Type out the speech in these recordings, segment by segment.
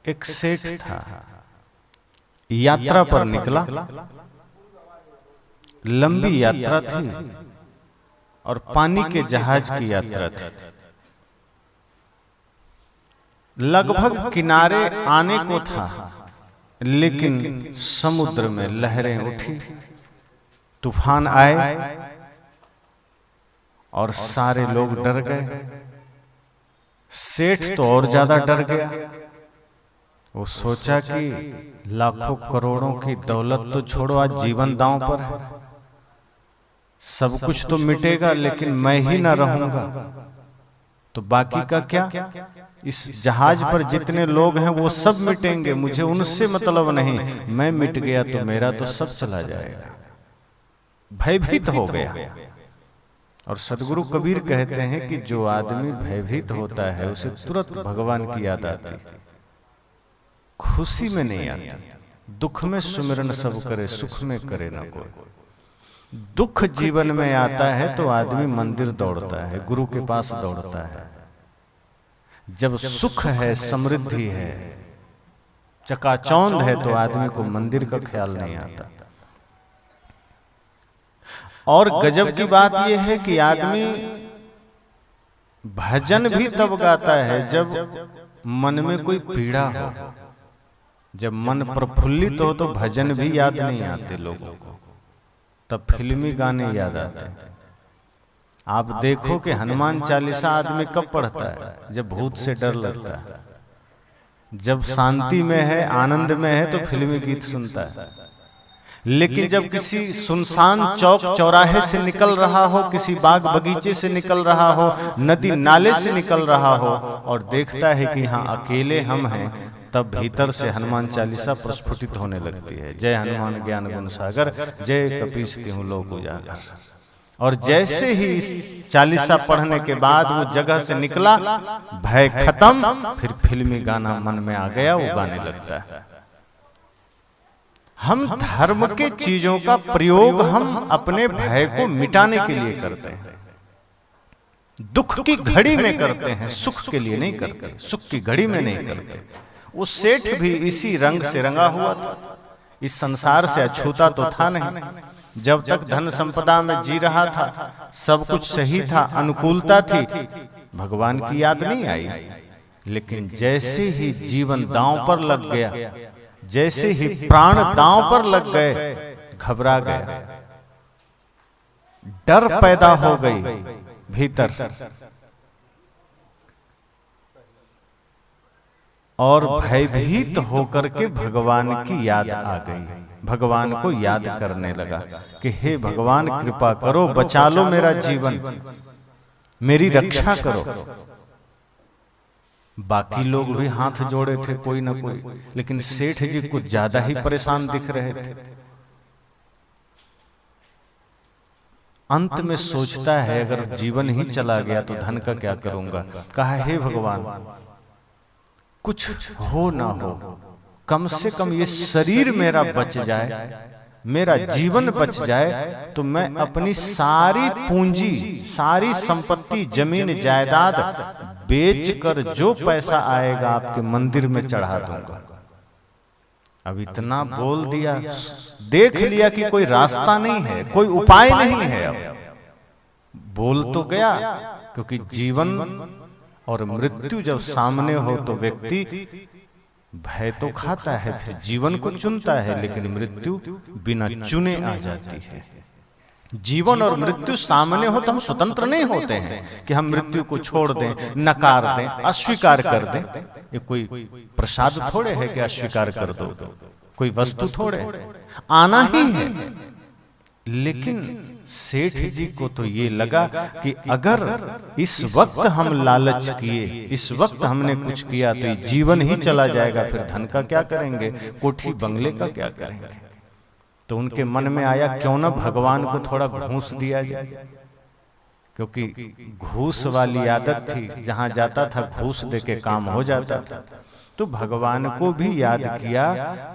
एक सेठ था, यात्रा पर निकला, लंबी यात्रा थी और पानी के जहाज की यात्रा थी। लगभग किनारे आने को था, लेकिन समुद्र में लहरें उठी, तूफान आए और सारे लोग डर गए। सेठ तो और ज्यादा डर गया। वो सोचा कि लाखों करोड़ों की दौलत तो छोड़ो, आज जीवन दांव पर है। सब कुछ तो मिटेगा, लेकिन मैं ही ना रहूंगा तो बाकी का क्या? इस जहाज पर जितने लोग हैं वो सब मिटेंगे, मुझे उनसे मतलब नहीं। मैं मिट गया तो मेरा तो सब चला जाएगा। भयभीत हो गया। और सदगुरु कबीर कहते हैं कि जो आदमी भयभीत होता है उसे तुरंत भगवान की याद आती, खुशी में नहीं आती। दुख में सुमिरन सब करे, सुख में करे न कोई। दुख जीवन में आता है तो आदमी मंदिर दौड़ता है, गुरु के पास दौड़ता है। जब सुख है, समृद्धि है, चकाचौंध है, तो आदमी को मंदिर का ख्याल नहीं आता। और गजब की बात यह है कि आदमी भजन भी तब गाता है जब मन में कोई पीड़ा हो। जब मन प्रफुल्लित हो तो भजन भी याद नहीं आते लोगों को, तब फिल्मी गाने याद आते हैं। आप देखो कि हनुमान चालीसा आदमी कब पढ़ता है? जब भूत से डर लगता है। जब शांति में है, आनंद में है, तो फिल्मी गीत सुनता है। लेकिन जब किसी सुनसान चौक चौराहे से निकल रहा हो, किसी बाग बगीचे से निकल रहा हो, नदी नाले से निकल रहा हो और देखता है कि हाँ अकेले हम हैं, तब भीतर से हनुमान चालीसा प्रस्फुटित होने लगती है। जय हनुमान ज्ञान गुण सागर, जय कपीस तिहुँ लोक उजागर। और जैसे ही इस चालीसा पढ़ने के बाद वो जगह से निकला, भय खत्म, फिर फिल्मी गाना मन में आ गया, वो गाने लगता है। हम धर्म के चीजों का प्रयोग हम अपने भय को मिटाने के लिए करते हैं, दुख की घड़ी में करते हैं, सुख के लिए नहीं करते, सुख की घड़ी में नहीं करते। वो सेठ भी इसी रंग से रंगा हुआ था, इस संसार से अछूता तो था नहीं। जब तक धन संपदा में जी रहा था, सब कुछ सही था, अनुकूलता थी, भगवान की याद नहीं आई। लेकिन जैसे ही जीवन दांव पर लग गया, जैसे ही प्राण दांव पर लग गए, घबरा गया, डर पैदा हो गई भीतर, और भयभीत होकर के भगवान की याद आ गई। भगवान को याद करने लगा कि हे भगवान कृपा करो, बचा लो मेरा जीवन, मेरी रक्षा करो। बाकी लोग भी हाथ जोड़े थे कोई ना कोई, लेकिन सेठ जी कुछ ज्यादा ही परेशान दिख रहे थे। अंत में सोचता है अगर जीवन ही चला गया तो धन का क्या करूंगा। कहा हे भगवान कुछ हो ना हो, कम से कम ये शरीर मेरा बच जाए, मेरा जीवन बच जाए, तो मैं अपनी सारी पूंजी, सारी संपत्ति, जमीन जायदाद बेचकर जो पैसा आएगा आपके मंदिर में चढ़ा दूंगा। अब इतना बोल दिया, देख लिया कि कोई रास्ता नहीं है, कोई उपाय नहीं है। अब बोल तो गया, क्योंकि जीवन और मृत्यु जब सामने हो तो व्यक्ति भय तो खाता है, फिर जीवन को चुनता है, लेकिन मृत्यु बिना चुने आ जाती है। जीवन और मृत्यु सामने हो तो हम स्वतंत्र नहीं होते हैं कि हम मृत्यु को छोड़ दें, नकार दें, अस्वीकार कर दें। ये कोई प्रसाद थोड़े है कि अस्वीकार कर दो, कोई वस्तु थोड़े, आना ही है। लेकिन सेठ जी को तो ये लगा कि अगर इस वक्त हम लालच किए, इस वक्त हमने कुछ किया तो ये जीवन ही चला जाएगा, फिर धन का क्या करेंगे, कोठी बंगले का क्या करेंगे। तो उनके मन में आया क्यों ना भगवान को थोड़ा घूस दिया जाए, क्योंकि घूस वाली आदत थी, जहां जाता था घूस देके काम हो जाता था। तो भगवान को भी याद किया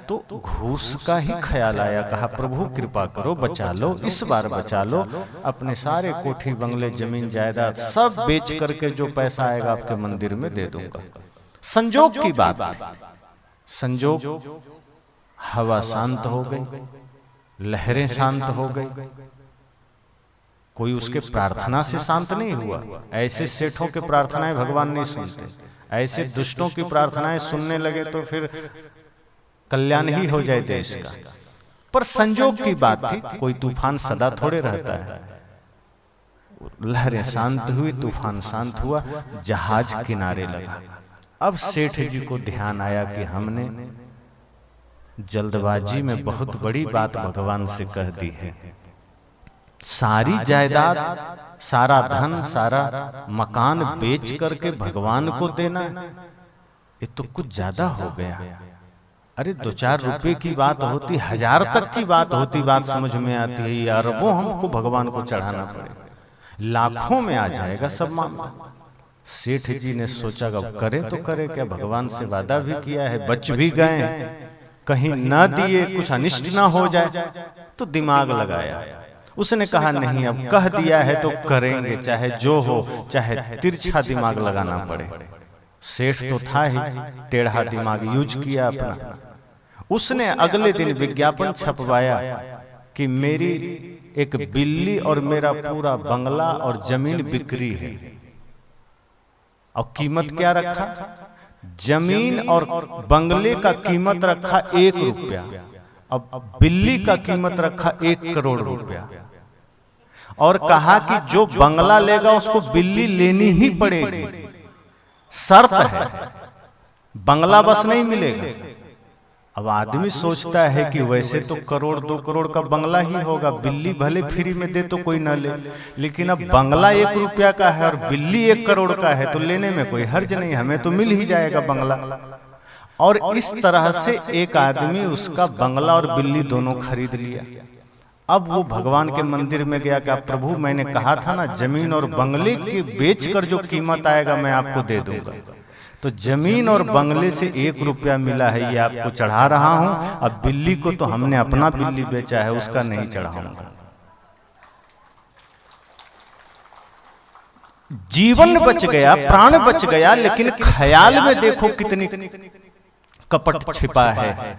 तो घूस का ही ख्याल आया। कहा प्रभु कृपा करो, बचा लो, इस बार बचा लो, अपने सारे कोठी बंगले, जमीन जायदाद सब बेच करके जो पैसा आएगा आपके मंदिर में दे दूंगा। संजोग की बात थी, संजोग हवा शांत हो गई, लहरें शांत हो गई। कोई उसके प्रार्थना से शांत नहीं हुआ। ऐसे सेठों के प्रार्थनाएं भगवान नहीं सुनते। ऐसे दुष्टों की प्रार्थनाएं सुनने लगे तो फिर कल्याण ही हो जाए देश का। पर संजोग की बात थी, कोई तूफान सदा थोड़े रहता है। लहरें शांत हुई, तूफान शांत हुआ, जहाज किनारे लगा। अब सेठ जी को ध्यान आया कि हमने जल्दबाजी में बहुत बड़ी बात भगवान से कह दी है। सारी जायदाद, सारा धन, सारा मकान बेच करके भगवान को देना, ये तो कुछ ज्यादा हो गया। अरे 2-4 रुपए की बात होती, 1000 तक की बात होती, बात समझ में आती है। ये अरबों हमको भगवान को चढ़ाना पड़े, लाखों में आ जाएगा सब मामला। सेठ जी ने सोचा अब करे तो करे क्या, भगवान से वादा भी किया है, बच भी गए, कहीं न दिए कुछ अनिष्ट ना हो जाए। तो दिमाग लगाया, उसने कहा नहीं, अब कह दिया है तो करेंगे, चाहे जो हो, चाहे तिरछा दिमाग लगाना पड़े। सेठ तो था ही, टेढ़ा दिमाग यूज किया अपना। उसने अगले दिन विज्ञापन छपवाया कि मेरी एक बिल्ली और मेरा पूरा बंगला और जमीन बिक्री है। और कीमत क्या रखा? जमीन और बंगले का कीमत रखा 1 रुपया, अब बिल्ली का कीमत रखा 1 करोड़ रुपया। और कहा कि जो बंगला लेगा उसको बिल्ली लेनी ही पड़ेगी, शर्त है, बंगला बस नहीं मिलेगा। अब आदमी सोचता है कि वैसे तो 1-2 करोड़ का बंगला ही होगा, बिल्ली भले फ्री में दे तो कोई ना ले, लेकिन अब बंगला 1 रुपया का है और बिल्ली 1 करोड़ का है, तो लेने में कोई हर्ज नहीं, हमें तो मिल ही जाएगा बंगला। और इस तरह से एक आदमी उसका बंगला और बिल्ली दोनों खरीद लिया। अब वो भगवान के मंदिर में गया कि प्रभु मैंने कहा था ना, जमीन और बंगले के बेचकर जो कीमत आएगा मैं आपको दे दूंगा। तो जमीन और बंगले से 1 रुपया मिला है, ये आपको चढ़ा रहा हूं। अब बिल्ली को तो हमने अपना बिल्ली बेचा है, उसका नहीं चढ़ाऊंगा। जीवन बच गया, प्राण बच गया, लेकिन ख्याल में देखो कितनी कपट छिपा है।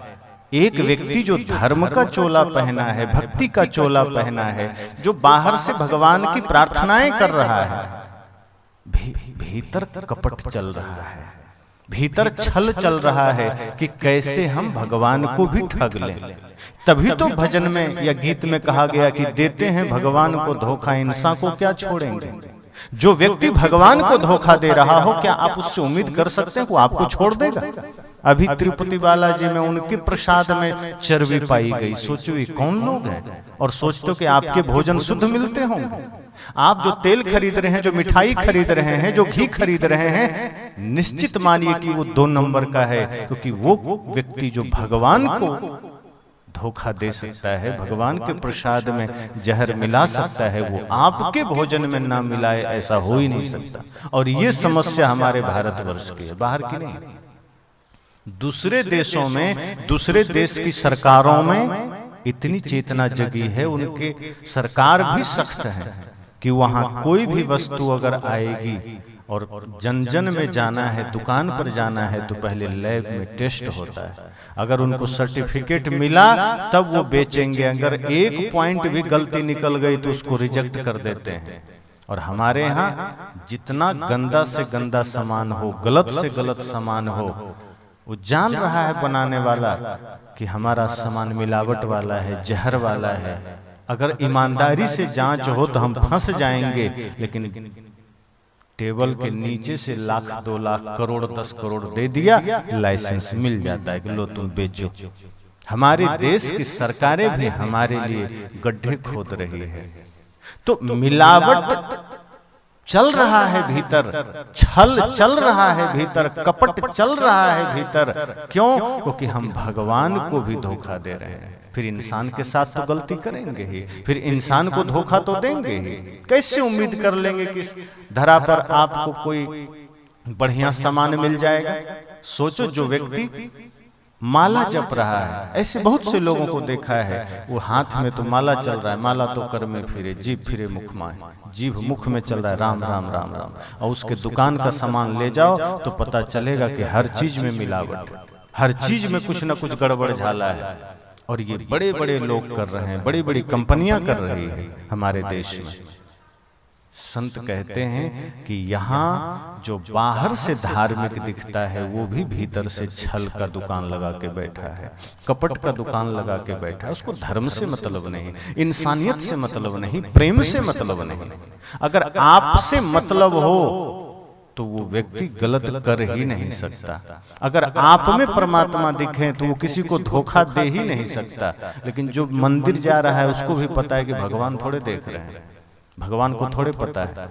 एक व्यक्ति जो धर्म का चोला पहना है, भक्ति का चोला पहना है, जो बाहर से भगवान की प्रार्थनाएं कर रहा है, भीतर कपट चल रहा है, भीतर छल चल रहा है कि कैसे हम भगवान को भी ठग लें। तभी तो भजन में या गीत में कहा गया कि देते हैं भगवान को धोखा, इंसान को क्या छोड़ेंगे। जो व्यक्ति भगवान को धोखा दे रहा हो, क्या आप उससे उम्मीद कर सकते हैं कि वो आपको छोड़ देगा? अभी तिरुपति बालाजी में उनके प्रसाद में चर्बी पाई गई। सोचो ये कौन लोग हैं, और सोचते हो कि आपके भोजन शुद्ध मिलते होंगे। आप जो तेल खरीद रहे हैं, जो मिठाई खरीद रहे हैं, जो घी खरीद रहे हैं, निश्चित मानिए कि वो 2 नंबर का है, क्योंकि वो व्यक्ति जो भगवान को धोखा दे सकता है, भगवान के प्रसाद में जहर मिला सकता है, वो आपके भोजन में ना मिलाए, ऐसा हो ही नहीं सकता। और ये समस्या हमारे भारतवर्ष की है, बाहर की नहीं। दूसरे देशों में, दूसरे देश की सरकारों में इतनी चेतना जगी है, उनके सरकार भी सख्त है कि वहां कोई भी वस्तु अगर आएगी और जन जन में जाना है, दुकान पर जाना है, तो पहले लैब में टेस्ट होता है। अगर उनको सर्टिफिकेट मिला तब वो बेचेंगे। अगर 1 पॉइंट भी गलती निकल गई तो उसको रिजेक्ट कर देते हैं। और हमारे यहाँ जितना गंदा से गंदा सामान हो, गलत से गलत सामान हो, वो जान रहा है बनाने वाला कि हमारा सामान मिलावट वाला है, जहर वाला है। अगर ईमानदारी से जांच हो तो हम फंस जाएंगे, लेकिन टेबल के नीचे से लाख, 2 लाख, करोड़, 10 करोड़ दे दिया, लाइसेंस मिल जाता है कि लो तुम बेचो। हमारे देश की सरकारें भी हमारे लिए गड्ढे खोद रही है। तो मिलावट चल रहा है भीतर, छल चल रहा है भीतर, कपट चल रहा है भीतर। क्यों? क्योंकि हम भगवान को भी धोखा दे रहे हैं। फिर इंसान के साथ तो गलती करेंगे ही, फिर इंसान को धोखा तो देंगे ही। कैसे उम्मीद कर लेंगे कि धरा पर आपको कोई बढ़िया सामान मिल जाएगा? सोचो, जो व्यक्ति माला जप रहा है, ऐसे बहुत से लोगों को देखा है, वो हाथ में तो माला चल रहा है, माला तो कर में फिरे, जीभ फिरे मुख में, जीभ मुख में चल रहा है राम राम राम राम। और उसके दुकान का सामान ले जाओ तो पता चलेगा कि हर चीज में मिलावट। हर चीज में कुछ ना कुछ गड़बड़ झाला है। और ये बड़े बड़े लोग कर रहे हैं, बड़ी बड़ी कंपनियां कर रही है हमारे देश में। संत कहते हैं कि यहाँ जो बाहर से धार्मिक दिखता है वो भी भीतर से छल का दुकान लगा के बैठा है, कपट का दुकान लगा के बैठा है। उसको धर्म से मतलब नहीं, इंसानियत से मतलब नहीं, प्रेम से मतलब नहीं। अगर आपसे मतलब हो तो वो व्यक्ति गलत कर ही नहीं सकता। अगर आप में परमात्मा दिखे तो वो किसी को धोखा दे ही नहीं सकता। लेकिन जो मंदिर जा रहा है उसको भी पता है कि भगवान थोड़े देख रहे हैं, भगवान को थोड़े पता है।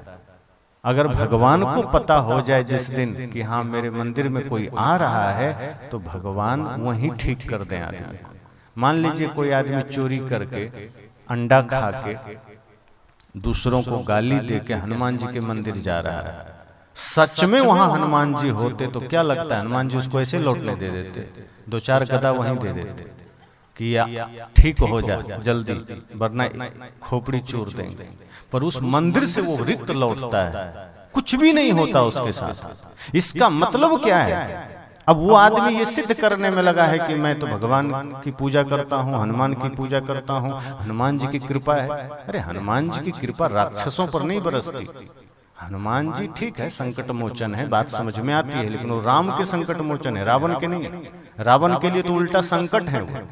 अगर भगवान को पता हो जाए जिस दिन कि हाँ मेरे मंदिर में कोई आ रहा है, तो भगवान वहीं ठीक कर दें आदमी को। मान लीजिए कोई आदमी चोरी करके, अंडा खा के, दूसरों को गाली दे के हनुमान जी के मंदिर जा रहा है। सच में वहां हनुमान जी होते तो क्या लगता है, हनुमान जी उसको ऐसे लौटने दे देते, 2-4 गदा वहीं दे देते कि या ठीक हो जा जल्दी, वरना खोपड़ी चूर देंगे। पर उस मंदिर से वो रिक्त लौटता है, कुछ भी नहीं होता उसके साथ। इसका मतलब क्या है? अब वो आदमी ये सिद्ध करने में लगा है कि मैं तो भगवान की पूजा करता हूँ, हनुमान की पूजा करता हूँ, हनुमान जी की कृपा है। अरे हनुमान जी की कृपा राक्षसों पर नहीं बरसती। हनुमान जी ठीक है संकट मोचन है, बात समझ में आती है, लेकिन वो राम के संकट मोचन है, रावण के नहीं है। रावण के लिए तो उल्टा संकट है वो।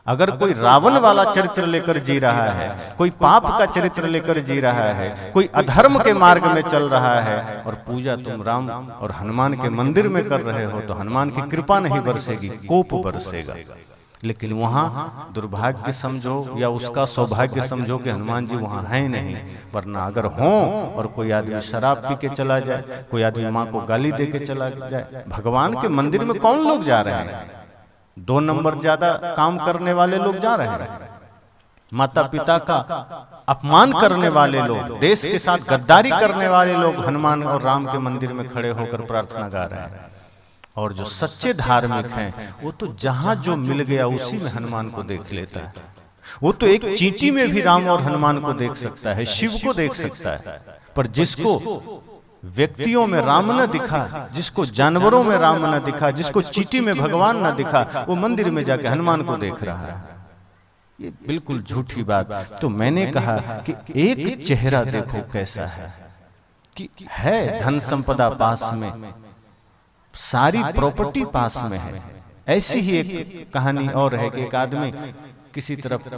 अगर कोई रावण वाला चरित्र लेकर जी रहा है, कोई पाप का चरित्र लेकर जी रहा है, कोई अधर्म के मार्ग में चल रहा है, और पूजा तुम राम और हनुमान के मंदिर में कर रहे हो, तो हनुमान की कृपा नहीं बरसेगी, कोप बरसेगा। लेकिन वहां दुर्भाग्य समझो या उसका सौभाग्य समझो कि हनुमान जी वहां हैं नहीं। वरना अगर हो और कोई आदमी शराब पी के चला जाए, कोई आदमी माँ को गाली दे के चला जाए, भगवान के मंदिर में कौन लोग जा रहे हैं? 2 नंबर ज्यादा काम करने वाले लोग जा रहे हैं, माता पिता का अपमान करने वाले लोग, देश के साथ गद्दारी करने वाले लोग हनुमान और राम के मंदिर में खड़े होकर प्रार्थना गा रहे हैं। और जो सच्चे धार्मिक हैं वो तो जहां जो मिल गया उसी में हनुमान को देख लेता है। वो तो एक चींटी में भी राम और हनुमान को देख सकता है, शिव को देख सकता है। पर जिसको व्यक्तियों में राम न दिखा, जिसको जानवरों में राम न दिखा, जिसको चींटी में भगवान न दिखा, वो मंदिर में जाके हनुमान को देख रहा है। ये बिल्कुल झूठी बात। तो मैंने कहा कि एक चेहरा देखो कैसा है, कि है धन संपदा पास में, सारी प्रॉपर्टी पास में है। ऐसी ही एक कहानी और है कि एक आदमी किसी तरफ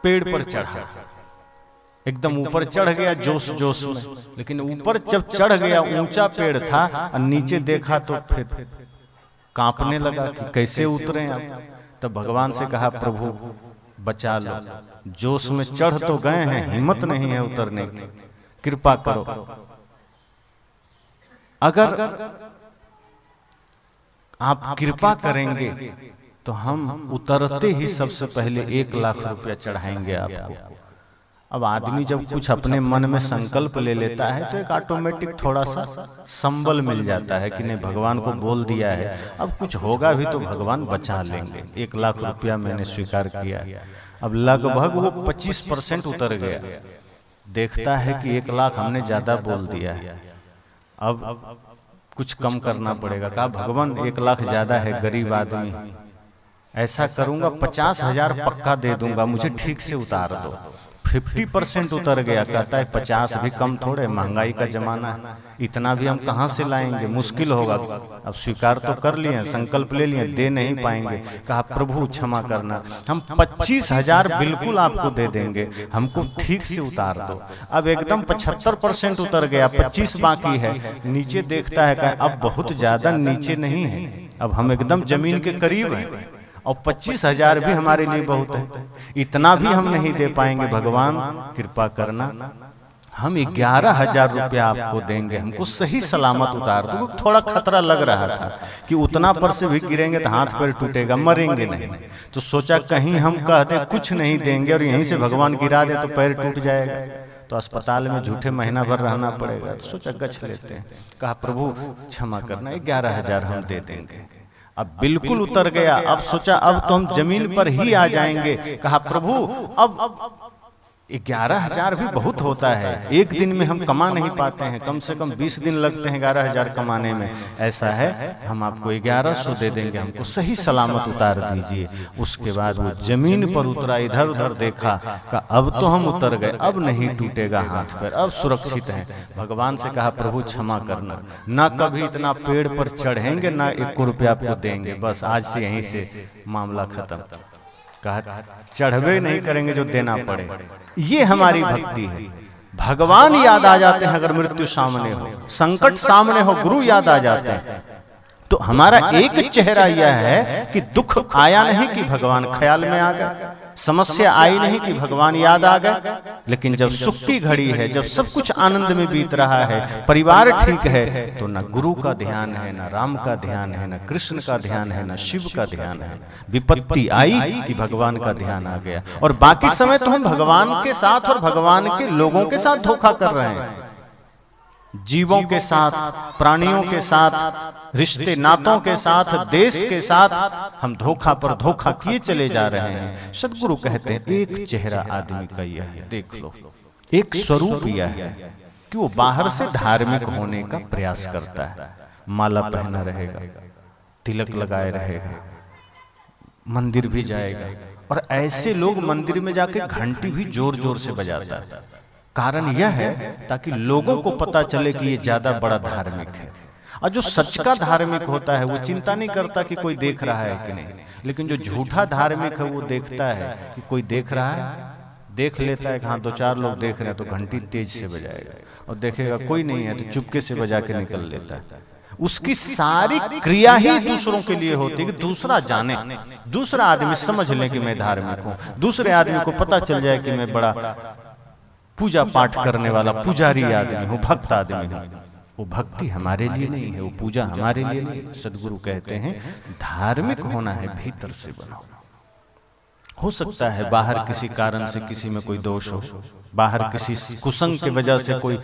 पेड़ पर चढ़ा, एकदम ऊपर चढ़ गया जोश जोश में, लेकिन ऊपर जब चढ़ गया, ऊंचा पेड़ था, और नीचे देखा तो फिर कांपने लगा कि कैसे उतरे आप। तब भगवान से कहा प्रभु बचा लो, जोश में चढ़ तो गए हैं, हिम्मत नहीं है उतरने की, कृपा करो। अगर आप कृपा करेंगे तो हम उतरते ही सबसे पहले 1 लाख रुपया चढ़ाएंगे आपको। अब आदमी जब कुछ अपने मन में संकल्प ले लेता है तो एक ऑटोमेटिक थोड़ा सा संबल मिल जाता है कि नहीं भगवान को बोल दिया है, अब कुछ होगा भी तो भगवान बचा लेंगे। 1 लाख रुपया मैंने स्वीकार किया। अब लगभग वो 25% उतर गया, देखता है कि 1 लाख हमने ज्यादा बोल दिया है, अब कुछ कम करना पड़ेगा। कहा भगवान 1 लाख ज्यादा है, गरीब आदमी, ऐसा करूंगा 50,000 पक्का दे दूंगा, मुझे ठीक से उतार दो। 50% उतर गया। कहता है 50 भी कम थोड़े, महंगाई का जमाना है, इतना भी हम कहाँ से लाएंगे, मुश्किल होगा। अब स्वीकार तो कर लिए, संकल्प ले लिए, दे नहीं पाएंगे। कहा प्रभु क्षमा करना, हम 25,000 बिल्कुल आपको दे देंगे, हमको ठीक से उतार दो। अब एकदम 75% उतर गया, 25 बाकी है। नीचे देखता है, कहा अब बहुत ज्यादा नीचे नहीं है, अब हम एकदम जमीन के करीब हैं, और 25,000 भी हमारे लिए बहुत है, इतना भी हम नहीं दे पाएंगे, भगवान कृपा करना, हम 11,000 रुपया आपको देंगे, हमको सही सलामत उतार दो। थोड़ा खतरा लग रहा था कि उतना पर से भी गिरेंगे तो हाथ पैर टूटेगा, मरेंगे नहीं। तो सोचा कहीं हम कह दे कुछ नहीं देंगे और यहीं से भगवान गिरा दे तो पैर टूट जाएगा, तो अस्पताल में झूठे महीना भर रहना पड़ेगा। तो सोचा गछ लेते हैं। कहा प्रभु क्षमा करना, 11,000 हम दे देंगे। अब बिल्कुल उतर गया। अब सोचा अब तो हम जमीन पर ही आ जाएंगे। कहा प्रभु अब 11,000 भी बहुत होता है, एक दिन में हम कमा नहीं पाते हैं, कम से कम 20 दिन लगते हैं 11,000 कमाने में। ऐसा है हम आपको 1100 दे देंगे, हमको सही सलामत उतार दीजिए। उसके बाद वो जमीन पर उतरा, इधर उधर देखा, कहा अब तो हम उतर गए, अब नहीं टूटेगा हाथ पैर, अब सुरक्षित हैं। भगवान से कहा प्रभु क्षमा करना, ना कभी इतना पेड़ पर चढ़ेंगे, ना 1 रुपया आपको देंगे, बस आज से यहीं से मामला खत्म। कहा चढ़वे नहीं करेंगे जो देना पड़े। ये हमारी भक्ति है। भगवान याद आ जाते हैं अगर मृत्यु सामने हो, संकट सामने हो, गुरु याद आ जाते हैं। तो हमारा एक चेहरा यह है कि दुख आया नहीं कि भगवान ख्याल में आ गए, समस्या आई नहीं कि भगवान याद आ गए। लेकिन जब सुख की घड़ी है, जब सब कुछ आनंद में बीत रहा है, परिवार ठीक है, तो न गुरु का ध्यान है, न राम का ध्यान है, न कृष्ण का ध्यान है, न शिव का ध्यान है। विपत्ति आई कि भगवान का ध्यान आ गया, और बाकी समय तो हम भगवान के साथ और भगवान के लोगों के साथ धोखा कर रहे हैं। जीवों के साथ, प्राणियों के साथ, रिश्ते नातों के साथ, देश के साथ हम धोखा पर धोखा किए चले जा रहे हैं। सदगुरु कहते हैं एक चेहरा आदमी का यह है, देख लो, एक स्वरूप यह है कि वो बाहर से धार्मिक होने का प्रयास करता है, माला पहना रहेगा, तिलक लगाए रहेगा, मंदिर भी जाएगा, और ऐसे लोग मंदिर में जाके घंटी भी जोर जोर से बजाता है। कारण यह है ताकि लोगों को पता चले कि ये ज्यादा बड़ा धार्मिक है। और जो सच का धार्मिक होता है वो चिंता नहीं करता कि कोई देख रहा है कि नहीं, लेकिन जो झूठा धार्मिक है वो देखता है कि कोई देख रहा है, देख लेता है कि हाँ 2-4 लोग देख रहे हैं तो घंटी तेज से बजाएगा, और देखेगा कोई नहीं है तो चुपके से बजा के निकल लेता है। उसकी सारी क्रिया ही दूसरों के लिए होती है कि दूसरा जाने, दूसरा आदमी समझ ले कि मैं धार्मिक हूँ, दूसरे आदमी को पता चल जाए कि मैं बड़ा पूजा पाठ करने वाला पुजारी आदमी हूँ, भक्त आदमी हूँ। वो भक्ति हमारे लिए नहीं है, वो पूजा हमारे लिए नहीं। सदगुरु कहते हैं धार्मिक होना है भीतर से बनो। हो सकता है बाहर किसी कारण से किसी में कोई दोष हो, बाहर किसी कुसंग की वजह से कोई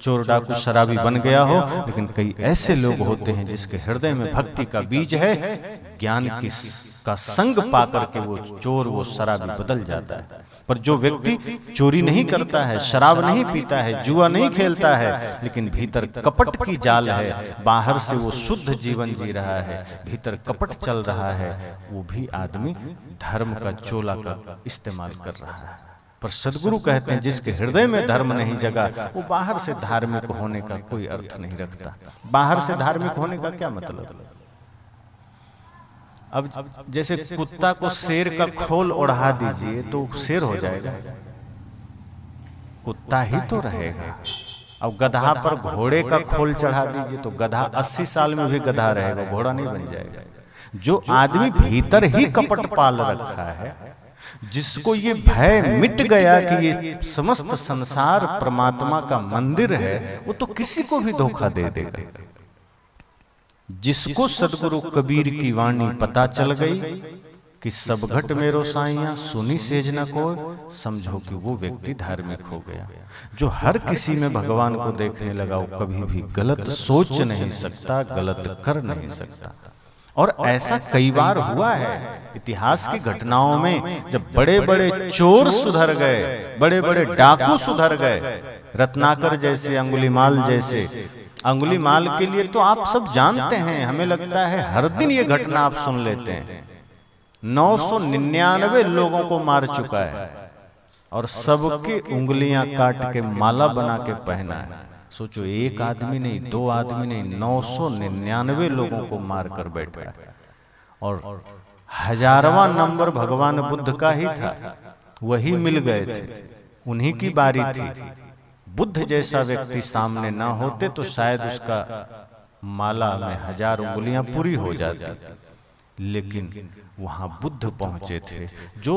चोर डाकू शराबी बन गया हो, लेकिन कई ऐसे लोग होते हैं जिसके हृदय में भक्ति का बीज है, ज्ञान का संग पाकर के वो चोर, वो शराबी बदल जाता है। पर जो व्यक्ति चोरी नहीं करता है, शराब नहीं पीता है, जुआ नहीं खेलता है, लेकिन भीतर कपट की जाल है, बाहर से वो शुद्ध जीवन जी रहा है, भीतर कपट चल रहा है, वो भी आदमी धर्म का चोला का इस्तेमाल कर रहा है। पर सदगुरु कहते हैं जिसके हृदय में धर्म नहीं जगा, वो बाहर से धार्मिक होने का कोई अर्थ नहीं रखता। बाहर से धार्मिक होने का क्या मतलब? अब जैसे कुत्ता को शेर का खोल ओढ़ा दीजिए तो शेर हो जाएगा, कुत्ता ही तो रहेगा। अब गधा पर घोड़े का खोल चढ़ा दीजिए तो गधा 80 साल में भी गधा रहेगा, घोड़ा नहीं बन जाएगा। जो आदमी भीतर ही कपट पाल रखा है, जिसको ये भय मिट गया कि ये समस्त संसार परमात्मा का मंदिर है, वो तो किसी को भी धोखा दे देगा। जिसको सदगुरु कबीर की वाणी पता चल गई कि सब घट मेरो साइयां सुनी सेज न को, समझो कि वो व्यक्ति धार्मिक हो गया। जो हर किसी में भगवान को देखने लगा वो कभी भी गलत सोच नहीं सकता, गलत कर नहीं सकता। और ऐसा कई बार हुआ है इतिहास की घटनाओं में, जब बड़े बड़े चोर सुधर गए, बड़े बड़े डाकू सुधर गए, रत्नाकर जैसे, अंगुलीमाल जैसे। अंगुलीमाल के लिए तो आप सब जानते हैं, हमें लगता है हर दिन ये घटना आप सुन लेते हैं। 999 लोगों को मार चुका है और सबकी उंगलियां काट के माला बना के पहना है। सोचो, एक आदमी नहीं, 2 आदमी नहीं, 999 लोगों को मार कर बैठा है। और 1000वां नंबर भगवान बुद्ध का ही था, वही मिल गए थे, उन्हीं की बारी थी। बुद्ध जैसा व्यक्ति सामने ना होते तो शायद उसका माला में 1000 उंगलियां पूरी हो जाती, लेकिन वहां बुद्ध पहुंचे थे जो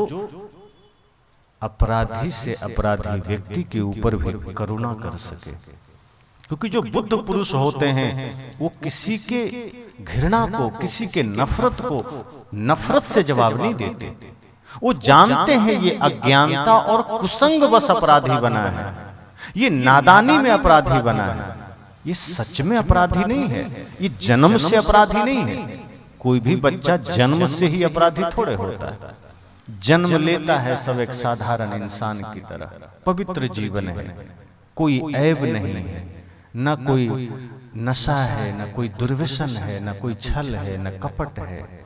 अपराधी से अपराधी व्यक्ति के ऊपर भी करुणा कर सके। क्योंकि जो बुद्ध पुरुष होते हैं वो किसी के घृणा को, किसी के नफरत को नफरत से जवाब नहीं देते। वो जानते हैं ये अज्ञानता और कुसंग बस अपराधी बना है, ये नादानी में अपराधी बना है, ये सच में अपराधी नहीं है, ये जन्म से अपराधी नहीं है। कोई भी बच्चा जन्म से ही अपराधी थोड़े होता है। जन्म लेता है सब एक साधारण इंसान की तरह, पवित्र जीवन है, कोई ऐब नहीं है, न कोई नशा है, न कोई दुर्व्यसन है, न कोई छल है, न कपट है,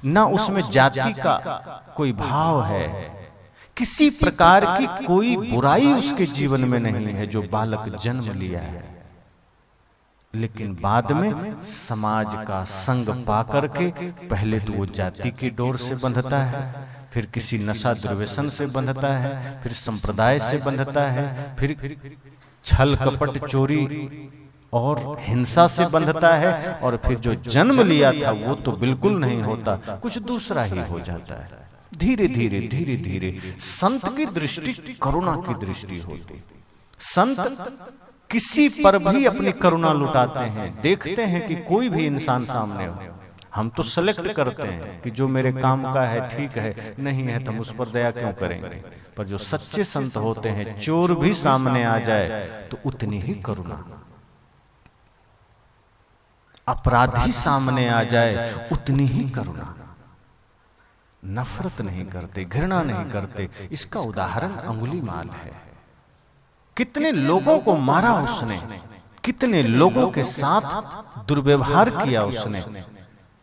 न उसमें जाति का कोई भाव है, किसी प्रकार की कोई बुराई उसके जीवन में नहीं है जो बालक जन्म लिया है। लेकिन बाद में समाज का संग पा करके पहले तो वो जाति की डोर से बंधता है, फिर किसी नशा दुर्व्यसन से बंधता है, फिर संप्रदाय से बंधता है, फिर छल कपट चोरी और हिंसा से बंधता है, और फिर जो जन्म लिया था वो तो बिल्कुल नहीं होता, कुछ दूसरा ही हो जाता है। धीरे धीरे धीरे धीरे संत की दृष्टि करुणा की दृष्टि होती। संत किसी पर भी अपनी करुणा लुटाते हैं, देखते हैं कि कोई भी इंसान सामने हो, हम तो सेलेक्ट करते हैं कि जो मेरे काम का है ठीक है, नहीं है तो हम उस पर दया क्यों करेंगे। पर जो सच्चे संत होते हैं, चोर भी सामने आ जाए तो उतनी ही करुणा, अपराधी सामने आ जाए उतनी ही करुणा, नफरत नहीं करते, घृणा नहीं करते। इसका उदाहरण अंगुलीमाल है। कितने लोगों को मारा उसने, कितने लोगों के साथ दुर्व्यवहार किया उसने,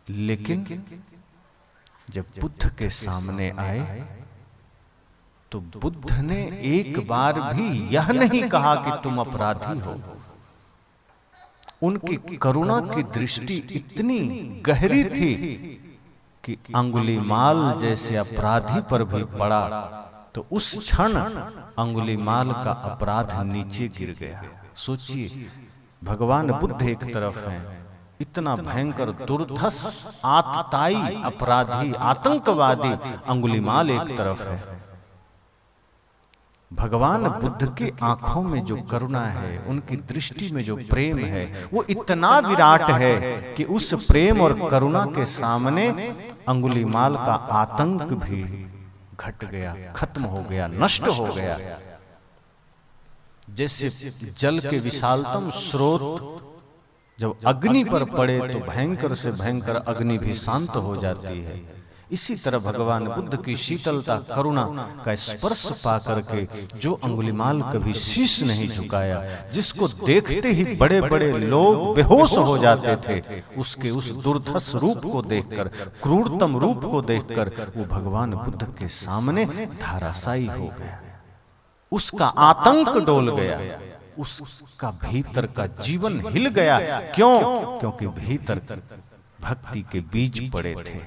लेकिन जब बुद्ध के सामने आए तो बुद्ध ने एक बार भी यह नहीं कहा कि तुम अपराधी हो। उनकी करुणा की दृष्टि इतनी गहरी थी कि अंगुलीमाल जैसे अपराधी पर भी पड़ा तो उस क्षण अंगुलीमाल का अपराध नीचे गिर गया। सोचिए, भगवान बुद्ध एक तरफ हैं, इतना भयंकर दुर्धस आतताई अपराधी आतंकवादी अंगुलीमाल एक तरफ है। भगवान बुद्ध की आंखों में जो करुणा है, उनकी दृष्टि में जो प्रेम है, वो इतना विराट है कि उस प्रेम और करुणा के सामने अंगुलीमाल का आतंक भी घट गया, खत्म हो गया, नष्ट हो गया। जैसे जल के विशालतम स्रोत जब अग्नि पर पड़े तो भयंकर से भयंकर अग्नि भी शांत हो जाती है, इसी तरह भगवान बुद्ध की शीतलता करुणा का स्पर्श पा करके जो अंगुलीमाल कभी शीश नहीं झुकाया, जिसको देखते ही बड़े बड़े लोग बेहोश हो जाते थे, उसके उस दुर्धस रूप को देखकर, क्रूरतम रूप को देखकर वो भगवान बुद्ध के सामने धराशायी हो गया। उसका आतंक डोल गया, उसका भीतर का जीवन हिल गया। क्यों? क्योंकि भीतर भक्ति के बीज पड़े थे,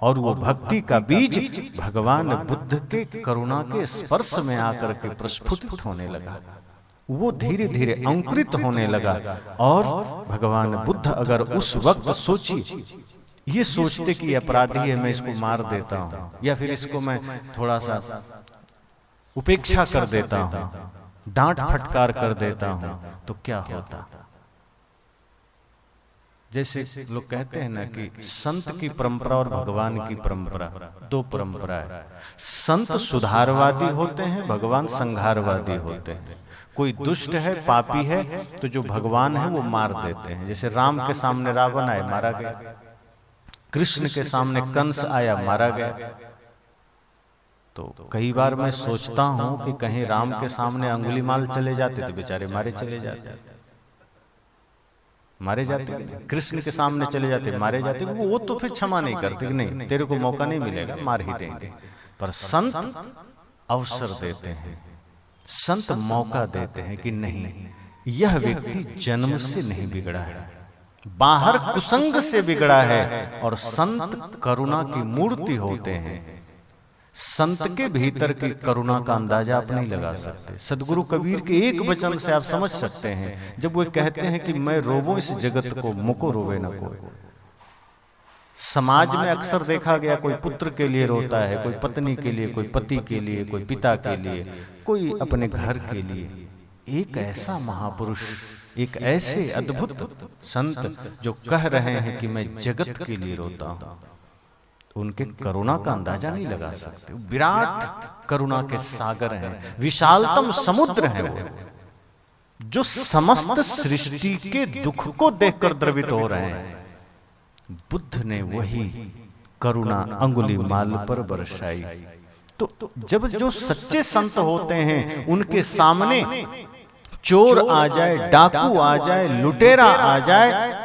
और वो भक्ति का बीज भगवान बुद्ध के करुणा के स्पर्श में आकर के प्रस्फुटित होने लगा, वो धीरे धीरे अंकुरित होने लगा। और भगवान बुद्ध अगर उस वक्त सोचिए, ये सोचते कि अपराधी है, मैं इसको मार देता हूं, या फिर इसको मैं थोड़ा सा उपेक्षा कर देता हूं, डांट फटकार कर देता हूं, तो क्या होता। जैसे लोग कहते हैं ना कि संत की परंपरा और भगवान की परंपरा, दो परंपरा है। संत सुधारवादी होते हैं, भगवान संहारवादी होते हैं। कोई दुष्ट है, पापी है, तो जो भगवान है वो मार देते हैं। जैसे राम के सामने रावण आया, मारा गया। कृष्ण के सामने कंस आया, मारा गया। तो कई बार मैं सोचता हूं कि कहीं राम के सामने अंगुलीमाल चले जाते तो बेचारे मारे चले जाते, मारे जाते। कृष्ण के सामने चले जाते, मारे जाते। वो तो फिर क्षमा नहीं करते कि नहीं, तेरे को मौका नहीं मिलेगा, मार ही देंगे। पर संत अवसर देते हैं, संत मौका देते हैं कि नहीं, यह व्यक्ति जन्म से नहीं बिगड़ा है, बाहर कुसंग से बिगड़ा है। और संत करुणा की मूर्ति होते हैं। संत के भीतर की करुणा का अंदाजा आप नहीं लगा सकते। सदगुरु कबीर के एक वचन से आप समझ सकते हैं, जब वो कहते हैं कि मैं रोवो इस जगत को, मुको रोवे न कोई। समाज में अक्सर देखा गया, कोई पुत्र के लिए रोता है, कोई पत्नी के लिए, कोई पति के लिए, कोई पिता के लिए, कोई अपने घर के लिए। एक ऐसा महापुरुष, एक ऐसे अद्भुत संत जो कह रहे हैं कि मैं जगत के लिए रोता हूं, उनके करुणा का अंदाजा नहीं लगा सकते। विराट करुणा के सागर हैं, विशालतम समुद्र हैं वो, जो समस्त सृष्टि के दुख को देखकर द्रवित हो रहे हैं। बुद्ध ने वही करुणा अंगुली माल पर बरसाई। तो जब जो सच्चे संत होते हैं उनके सामने चोर आ जाए, डाकू आ जाए, लुटेरा आ जाए,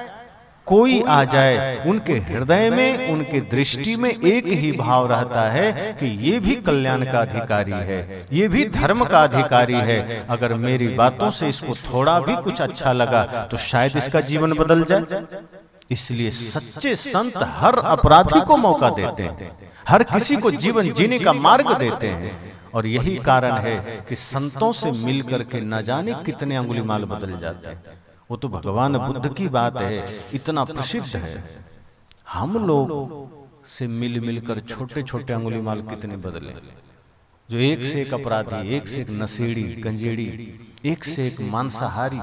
कोई आ जाए, उनके हृदय में, उनके दृष्टि में एक ही भाव रहता है कि ये भी कल्याण का अधिकारी है, ये भी धर्म का अधिकारी है। अगर मेरी बातों से इसको थोड़ा भी कुछ अच्छा लगा तो शायद इसका जीवन बदल जाए। इसलिए सच्चे संत हर अपराधी को मौका देते हैं, हर किसी को जीवन जीने का मार्ग देते हैं। और यही कारण है कि संतों से मिलकर के न जाने कितने अंगुलीमाल बदल जाते हैं। वो तो भगवान बुद्ध की बात है, इतना प्रसिद्ध है। हम लोग से मिल मिलकर छोटे छोटे अंगुलीमाल कितने बदले, जो एक से एक अपराधी, एक से एक नशेड़ी, गंजेड़ी, एक से एक मांसाहारी,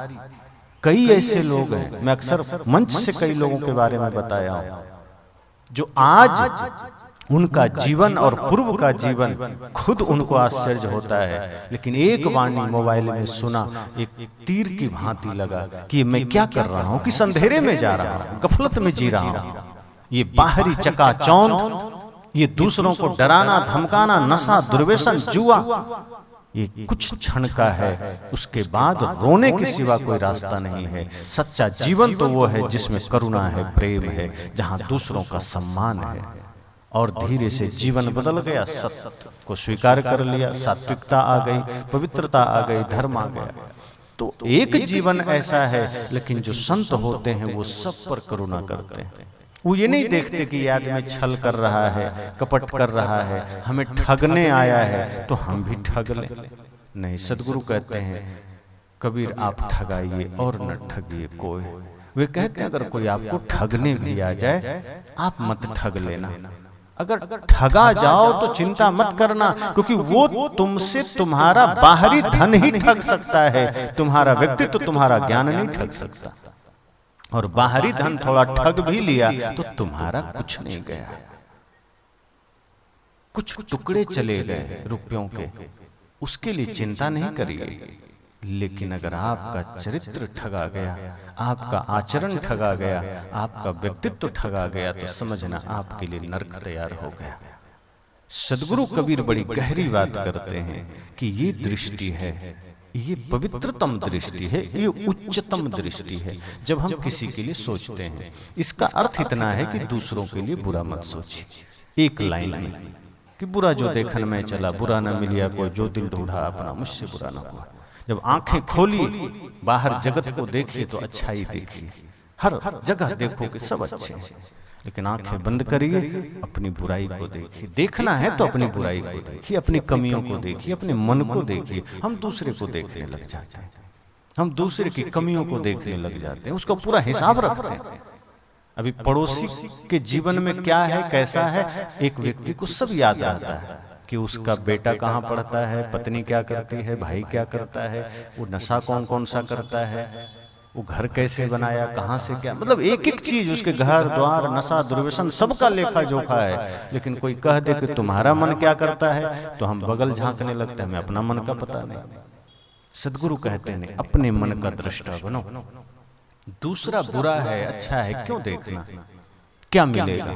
कई ऐसे लोग हैं। मैं अक्सर मंच से कई लोगों के बारे में बताया हूं जो आज उनका जीवन और पूर्व का जीवन खुद उनको आश्चर्य होता है, लेकिन एक वाणी मोबाइल में सुना, एक तीर की भांति लगा कि मैं क्या कर रहा हूं, किस अंधेरे में जा रहा हूं, गफलत में जी रहा हूं। ये बाहरी चकाचौंध, ये दूसरों को डराना धमकाना, नशा, दुर्व्यसन, जुआ, ये कुछ क्षण का है, उसके बाद रोने के सिवा कोई रास्ता नहीं है। सच्चा जीवन तो वो है जिसमें करुणा है, प्रेम है, जहां दूसरों का सम्मान है। और धीरे से जीवन बदल गया, सत्य को स्वीकार कर लिया, सात्विकता आ गई, पवित्रता आ गई, धर्म आ गया। तो एक जीवन ऐसा है। लेकिन जो संत होते हैं वो सब पर करुणा करते हैं। वो ये नहीं देखते कि ये आदमी छल कर रहा है, कपट कर रहा है, हमें ठगने आया है तो हम भी ठग लें। नहीं, सदगुरु कहते हैं कबीर आप ठगाइए और न ठगिए कोई। वे कहते हैं अगर कोई आपको ठगने भी आ जाए आप मत ठग लेना। अगर ठगा जाओ तो चिंता मत करना, क्योंकि वो तुमसे तुम्हारा बाहरी धन ही ठग सकता है, तुम्हारा व्यक्तित्व, तुम्हारा ज्ञान नहीं ठग सकता। और बाहरी धन थोड़ा ठग भी लिया तो तुम्हारा कुछ नहीं गया, कुछ टुकड़े चले गए रुपयों के, उसके लिए चिंता नहीं करिए। लेकिन अगर आपका चरित्र ठगा गया, आपका आचरण ठगा गया, आपका व्यक्तित्व ठगा गया, तो समझना आपके लिए नरक तैयार हो गया। सदगुरु कबीर बड़ी गहरी बात करते हैं कि ये दृष्टि है, ये पवित्रतम दृष्टि है, ये उच्चतम दृष्टि है। जब हम किसी के लिए सोचते हैं, इसका अर्थ इतना है कि दूसरों के लिए बुरा मत सोचिए। एक लाइन में कि बुरा जो देखन में चला, बुरा न मिलिया कोई, जो दिल ढूंढा अपना, मुझसे बुरा न हुआ। जब आंखें खोलिए, बाहर जगत को देखिए तो अच्छाई देखिए, हर जगह देखो कि सब अच्छे हैं। लेकिन आंखें बंद करिए, अपनी बुराई को देखिए। देखना है तो अपनी बुराई को देखिए, अपनी कमियों को देखिए, अपने मन को देखिए। हम दूसरे को देखने लग जाते हैं, हम दूसरे की कमियों को देखने लग जाते हैं, उसका पूरा हिसाब रखते हैं। अभी पड़ोसी के जीवन में क्या है, कैसा है, एक व्यक्ति को सब याद आता है कि उसका बेटा कहाँ पढ़ता है, पत्नी क्या करती है, भाई क्या करता है, वो नशा कौन कौन सा करता है, वो घर कैसे बनाया, कहाँ से क्या, मतलब एक एक चीज, उसके घर द्वार, नशा, दुर्व्यसन, सबका लेखा जोखा है। लेकिन कोई कह दे कि तुम्हारा मन क्या करता है तो हम बगल झांकने लगते हैं, हमें अपना मन का पता नहीं। सदगुरु कहते हैं अपने मन का दृष्टा बनो। दूसरा बुरा है, अच्छा है, क्यों देखना, क्या मिलेगा?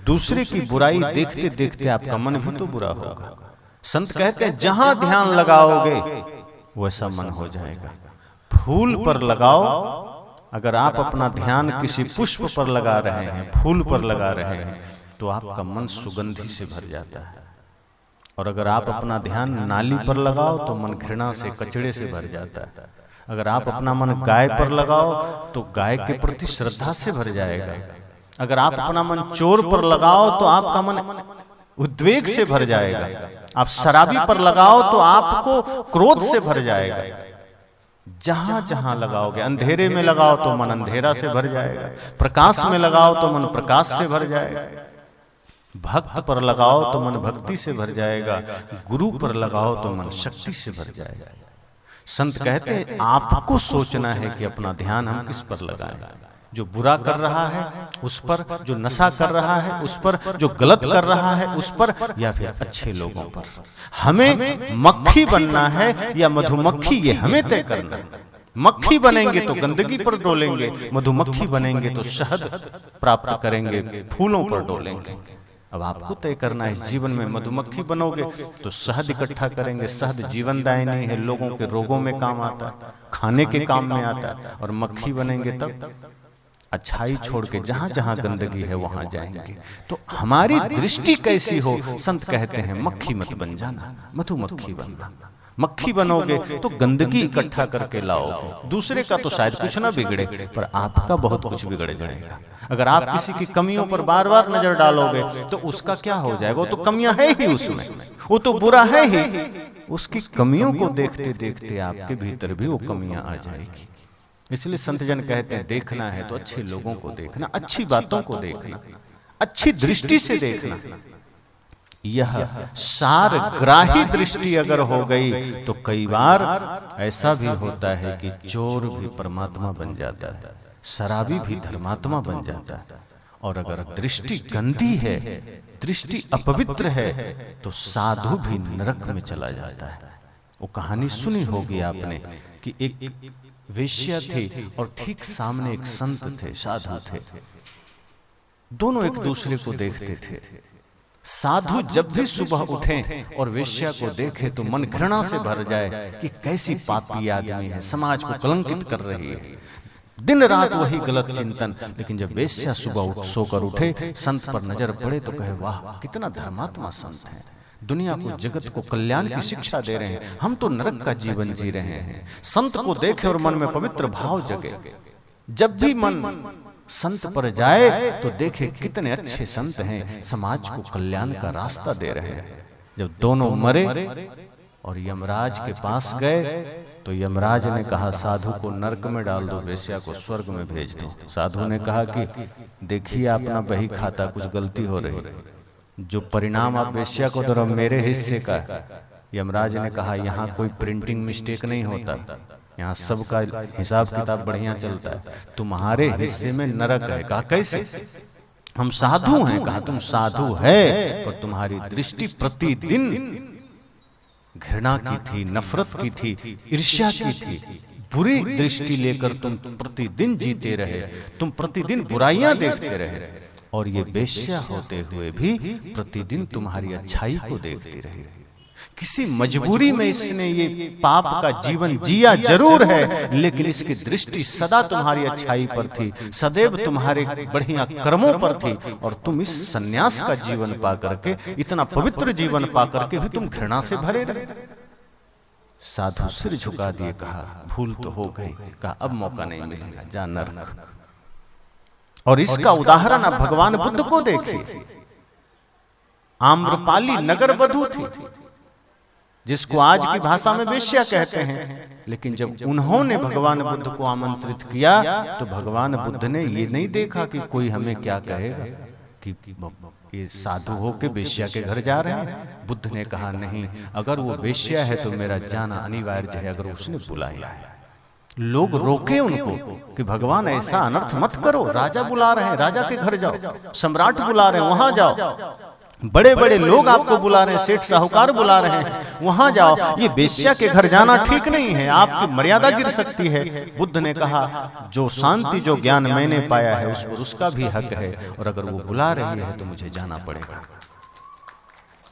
दूसरे की बुराई देखते देखते आपका मन भी तो बुरा होगा। संत कहते हैं जहां ध्यान लगाओगे वैसा मन हो जाएगा। फूल पर लगाओ, अगर आप अपना ध्यान किसी पुष्प पर लगा रहे हैं, फूल पर लगा रहे हैं, तो आपका मन सुगंधि से भर जाता है। और अगर आप अपना ध्यान नाली पर लगाओ तो मन घृणा से, कचड़े से भर जाता है। अगर आप अपना मन गाय पर लगाओ तो गाय के प्रति श्रद्धा से भर जाएगा। अगर आप अपना मन चोर पर लगाओ तो आपका मन उद्वेग से भर जाएगा। आप शराबी पर लगाओ तो आपको क्रोध से भर जाएगा। जहां जहां लगाओगे, अंधेरे में लगाओ तो मन अंधेरा से भर जाएगा, प्रकाश में लगाओ तो मन प्रकाश से भर जाएगा, भक्त पर लगाओ तो मन भक्ति से भर जाएगा, गुरु पर लगाओ तो मन शक्ति से भर जाएगा। संत कहते हैं आपको सोचना है कि अपना ध्यान हम किस पर लगाएं। जो बुरा कर रहा है उस पर, जो नशा कर रहा है उस पर, जो गलत कर रहा है उस पर, या फिर अच्छे लोगों पर। हमें मक्खी बनना है या मधुमक्खी, ये हमें तय करना है। मक्खी बनेंगे तो गंदगी पर डोलेंगे, मधुमक्खी बनेंगे तो शहद प्राप्त करेंगे, फूलों पर डोलेंगे। अब आपको तय करना है, इस जीवन में मधुमक्खी बनोगे तो शहद इकट्ठा करेंगे। शहद जीवनदायिनी है, लोगों के रोगों में काम आता है, खाने के काम में आता है। और मक्खी बनेंगे तब अच्छाई छोड़ के जहां जहां गंदगी है वहां जाएंगे। तो हमारी दृष्टि कैसी हो, संत कहते हैं मक्खी मत बन जाना, मधुमक्खी बनना। मक्खी बनोगे तो गंदगी इकट्ठा करके लाओगे, दूसरे का तो शायद कुछ ना बिगड़े पर आपका बहुत कुछ बिगड़ जाएगा। अगर आप किसी की कमियों पर बार बार नजर डालोगे तो उसका क्या हो जाएगा, वो तो कमियां है ही उसमें, वो तो बुरा है ही। उसकी कमियों को देखते देखते आपके भीतर भी वो कमियां आ जाएगी। इसलिए संत जन कहते हैं देखना है तो अच्छे लोगों को देखना, अच्छी बातों को देखना, अच्छी दृष्टि से देखना। यह सारग्राही दृष्टि अगर हो गई तो कई बार ऐसा भी होता है कि चोर भी परमात्मा बन जाता है, शराबी भी धर्मात्मा बन जाता है। और अगर दृष्टि गंदी है, दृष्टि अपवित्र है, तो साधु भी नरक में चला जाता है। वो कहानी सुनी होगी आपने कि एक वेश्या थी और ठीक सामने एक संत थे, साधु थे। दोनों एक दूसरे को देखते थे। साधु जब भी सुबह उठें और वेश्या को देखे तो मन घृणा से भर जाए कि कैसी पापी आदमी है, समाज को कलंकित कर रही है, दिन रात वही गलत चिंतन। लेकिन जब वेश्या सुबह सोकर उठे, संत पर नजर पड़े तो कहे वाह कितना धर्मात्मा संत है, दुनिया को जगत को कल्याण की शिक्षा दे रहे हैं, हम तो नरक का जीवन जी रहे हैं। संत को देखे और मन में पवित्र भाव जगे। जब भी मन संत पर जाए तो देखे कितने अच्छे संत हैं, समाज को कल्याण का रास्ता दे रहे हैं। जब दोनों मरे और यमराज के पास गए तो यमराज ने कहा साधु को नरक में डाल दो, वेश्या को स्वर्ग में भेज दो। साधु ने कहा कि देखिए अपना बही खाता, कुछ गलती हो रही, जो परिणाम आप वेश्या को दे रहे हो मेरे हिस्से का। यमराज ने कहा यहाँ कोई प्रिंटिंग मिस्टेक नहीं होता, यहाँ सबका हिसाब किताब बढ़िया चलता है, तुम्हारे हिस्से में नरक है। कहा कैसे? हम साधु हैं। कहा तुम साधु है पर तुम्हारी दृष्टि प्रतिदिन घृणा की थी, नफरत की थी, ईर्ष्या की थी, बुरी दृष्टि लेकर तुम प्रतिदिन जीते रहे, तुम प्रतिदिन बुराइयां देखते रहे। और ये वेश्या होते हुए भी प्रतिदिन तुम्हारी अच्छाई को देखती रही। किसी मजबूरी में इसने ये पाप का जीवन जिया जरूर है, लेकिन इसकी दृष्टि सदा तुम्हारी अच्छाई पर थी, सदैव तुम्हारे बढ़िया कर्मों पर थी। और तुम इस सन्यास का जीवन पा करके, इतना पवित्र जीवन पा करके भी तुम घृणा से भरे रहे। साधु सिर झुका दिए, कहा भूल तो हो गई, कहा अब मौका नहीं मिलेगा, जा नरक। और इसका उदाहरण आप भगवान बुद्ध को देखिए। आम्रपाली नगर वधू थी, जिसको आज की भाषा में वेश्या कहते हैं। लेकिन जब उन्होंने भगवान बुद्ध को आमंत्रित किया तो भगवान बुद्ध ने ये नहीं देखा कि कोई हमें क्या कहेगा, कि ये साधु हो के वेश्या के घर जा रहे हैं। बुद्ध ने कहा नहीं, अगर वो वेश्या है तो मेरा जाना अनिवार्य है, अगर उसने बुलाया है। लोग रोके उनको कि भगवान ऐसा अनर्थ मत करो, राजा बुला रहे हैं, राजा के घर जाओ, सम्राट बुला रहे हैं वहां जाओ, बड़े बड़े लोग आपको बुला रहे हैं, सेठ साहूकार बुला रहे हैं, वहां जाओ, ये वेश्या के घर जाना ठीक नहीं है, आपकी मर्यादा गिर सकती है। बुद्ध ने कहा जो शांति जो ज्ञान मैंने पाया है उस पर उसका भी हक है, और अगर वो बुला रही है तो मुझे जाना पड़ेगा।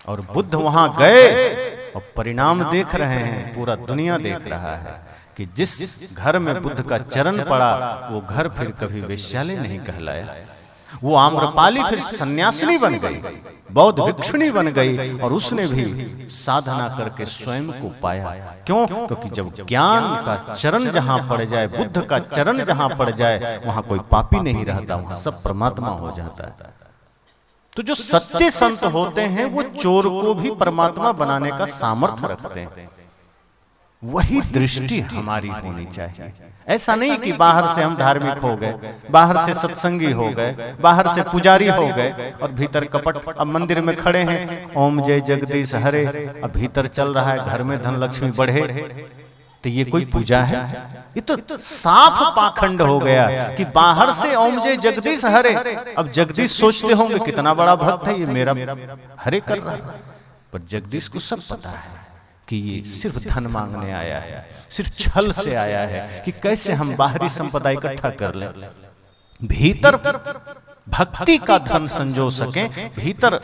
और बुद्ध वहां गए और परिणाम देख रहे हैं, पूरा दुनिया देख रहा है कि जिस घर में बुद्ध का चरण पड़ा वो घर फिर कभी वेश्यालय नहीं कहलाया। वो आम्रपाली फिर सन्यासिनी बन गई, बौद्ध भिक्षुणी बन गई, और उसने भी साधना करके स्वयं को पाया। क्यों? क्योंकि जब ज्ञान का चरण जहां पड़ जाए, बुद्ध का चरण जहां पड़ जाए, वहां कोई पापी नहीं रहता, वहां सब परमात्मा हो जाता है। तो जो सच्चे संत होते हैं वो चोर को भी परमात्मा बनाने का सामर्थ्य रखते हैं। वही दृष्टि हमारी होनी चाहिए। ऐसा नहीं कि बाहर से हम धार्मिक हो गए, बाहर से सत्संगी हो गए, बाहर से पुजारी हो गए और भीतर कपट। अब मंदिर में खड़े हैं, ओम जय जगदीश हरे, अब भीतर चल रहा है घर में धन लक्ष्मी बढ़े, तो ये कोई पूजा है? ये तो साफ पाखंड हो गया कि बाहर से ओम जय जगदीश हरे, अब जगदीश सोचते होंगे कितना बड़ा भक्त है ये, मेरा हरे कर रहा है, पर जगदीश को सब पता है कि ये सिर्फ धन मांगने आया है, सिर्फ छल से आया है कि कैसे हम बाहरी संपदा इकट्ठा कर लें, भीतर भक्ति का धन संजो सकें, भीतर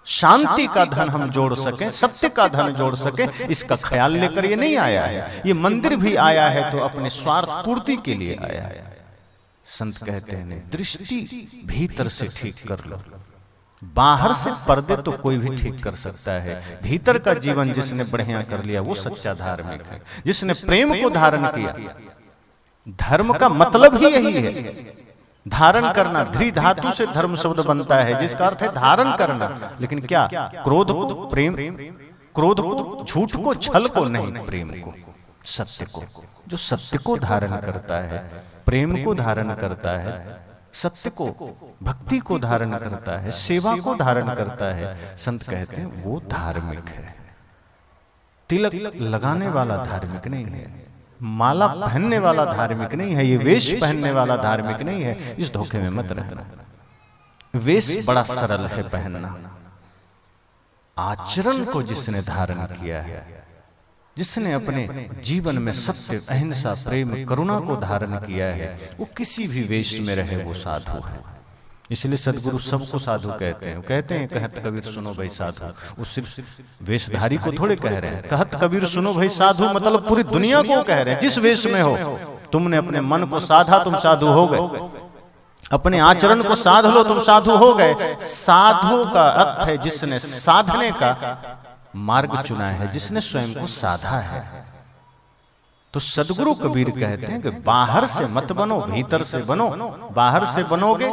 शांति का धन हम जोड़ सकें, सत्य का धन जोड़ सकें, इसका ख्याल लेकर ये नहीं आया है। ये मंदिर भी आया है तो अपने स्वार्थ पूर्ति के लिए आया है। संत कहते हैं दृष्टि भीतर से ठीक कर लो, बाहर से पर्दे तो कोई भी ठीक कर सकता है, भीतर का जीवन जिसने बढ़िया कर लिया वो सच्चा धार्मिक है। जिसने प्रेम को धारण किया, धर्म का मतलब ही यही है, धारण करना। ध्री धातु से धर्म शब्द बनता है जिसका अर्थ है धारण करना। लेकिन क्या? क्रोध को, प्रेम, क्रोध को, झूठ को, छल को नहीं, प्रेम को, सत्य को। जो सत्य को धारण करता है, प्रेम को धारण करता है, सत्य को, भक्ति को धारण करता है, सेवा को धारण करता है, संत कहते हैं वो धार्मिक है। तिलक लगाने वाला धार्मिक नहीं है, माला पहनने वाला धार्मिक नहीं है, ये वेश पहनने वाला धार्मिक नहीं है। इस धोखे में मत रहना। वेश बड़ा सरल है पहनना, आचरण को जिसने धारण किया है, जिसने अपने जीवन में सत्य, अहिंसा, प्रेम, करुणा को धारण किया है, वो किसी भी वेश में रहे वो साधु है। इसलिए सदगुरु सबको साधु कहते हैं। कहते हैं कहत कबीर सुनो भाई साधु, वो सिर्फ वेशधारी को थोड़े कह रहे हैं। कहत कबीर सुनो भाई साधु मतलब पूरी दुनिया को कह रहे हैं। जिस वेश में हो, तुमने अपने मन को साधा, तुम साधु हो गए। अपने आचरण को साध लो, तुम साधु हो गए। साधु का अर्थ है जिसने साधने का मार्ग चुना है, जिसने स्वयं को साधा है। तो सदगुरु कबीर कहते हैं कि बाहर से मत बनो, भीतर से बनो। बाहर से बनोगे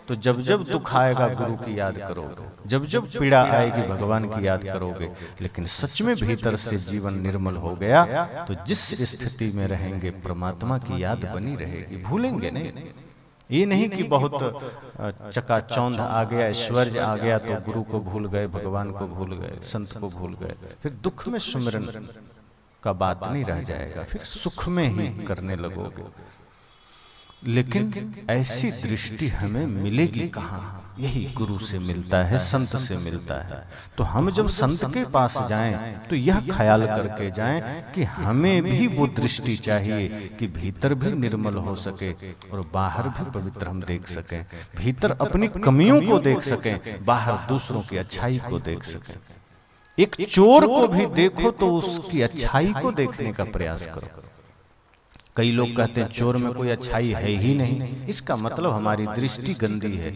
तो जब जब दुख आएगा गुरु की याद करोगे, जब जब पीड़ा आएगी भगवान की याद करोगे। लेकिन सच में भीतर से जीवन निर्मल हो गया तो जिस स्थिति में रहेंगे परमात्मा की याद बनी रहेगी, भूलेंगे नहीं। ये नहीं कि बहुत चकाचौंध आ गया, ऐश्वर्य आ गया तो गुरु को भूल गए, भगवान को भूल गए, संत को भूल गए। फिर दुख में सुमिरन का बात नहीं रह जाएगा, फिर सुख में ही करने लगोगे। लेकिन ऐसी दृष्टि हमें मिलेगी कहाँ? यही गुरु से मिलता है, संत से मिलता है। तो हम जब संत के पास जाएं तो यह ख्याल करके जाएं कि हमें भी वो दृष्टि चाहिए कि भीतर भी निर्मल हो सके और बाहर भी पवित्र हम देख सकें। भीतर अपनी कमियों को देख सकें, बाहर दूसरों की अच्छाई को देख सकें। एक चोर को भी देखो तो उसकी अच्छाई को देखने का प्रयास करो। कई लोग कहते हैं चोर में कोई अच्छाई है ही नहीं। इसका मतलब हमारी दृष्टि गंदी है।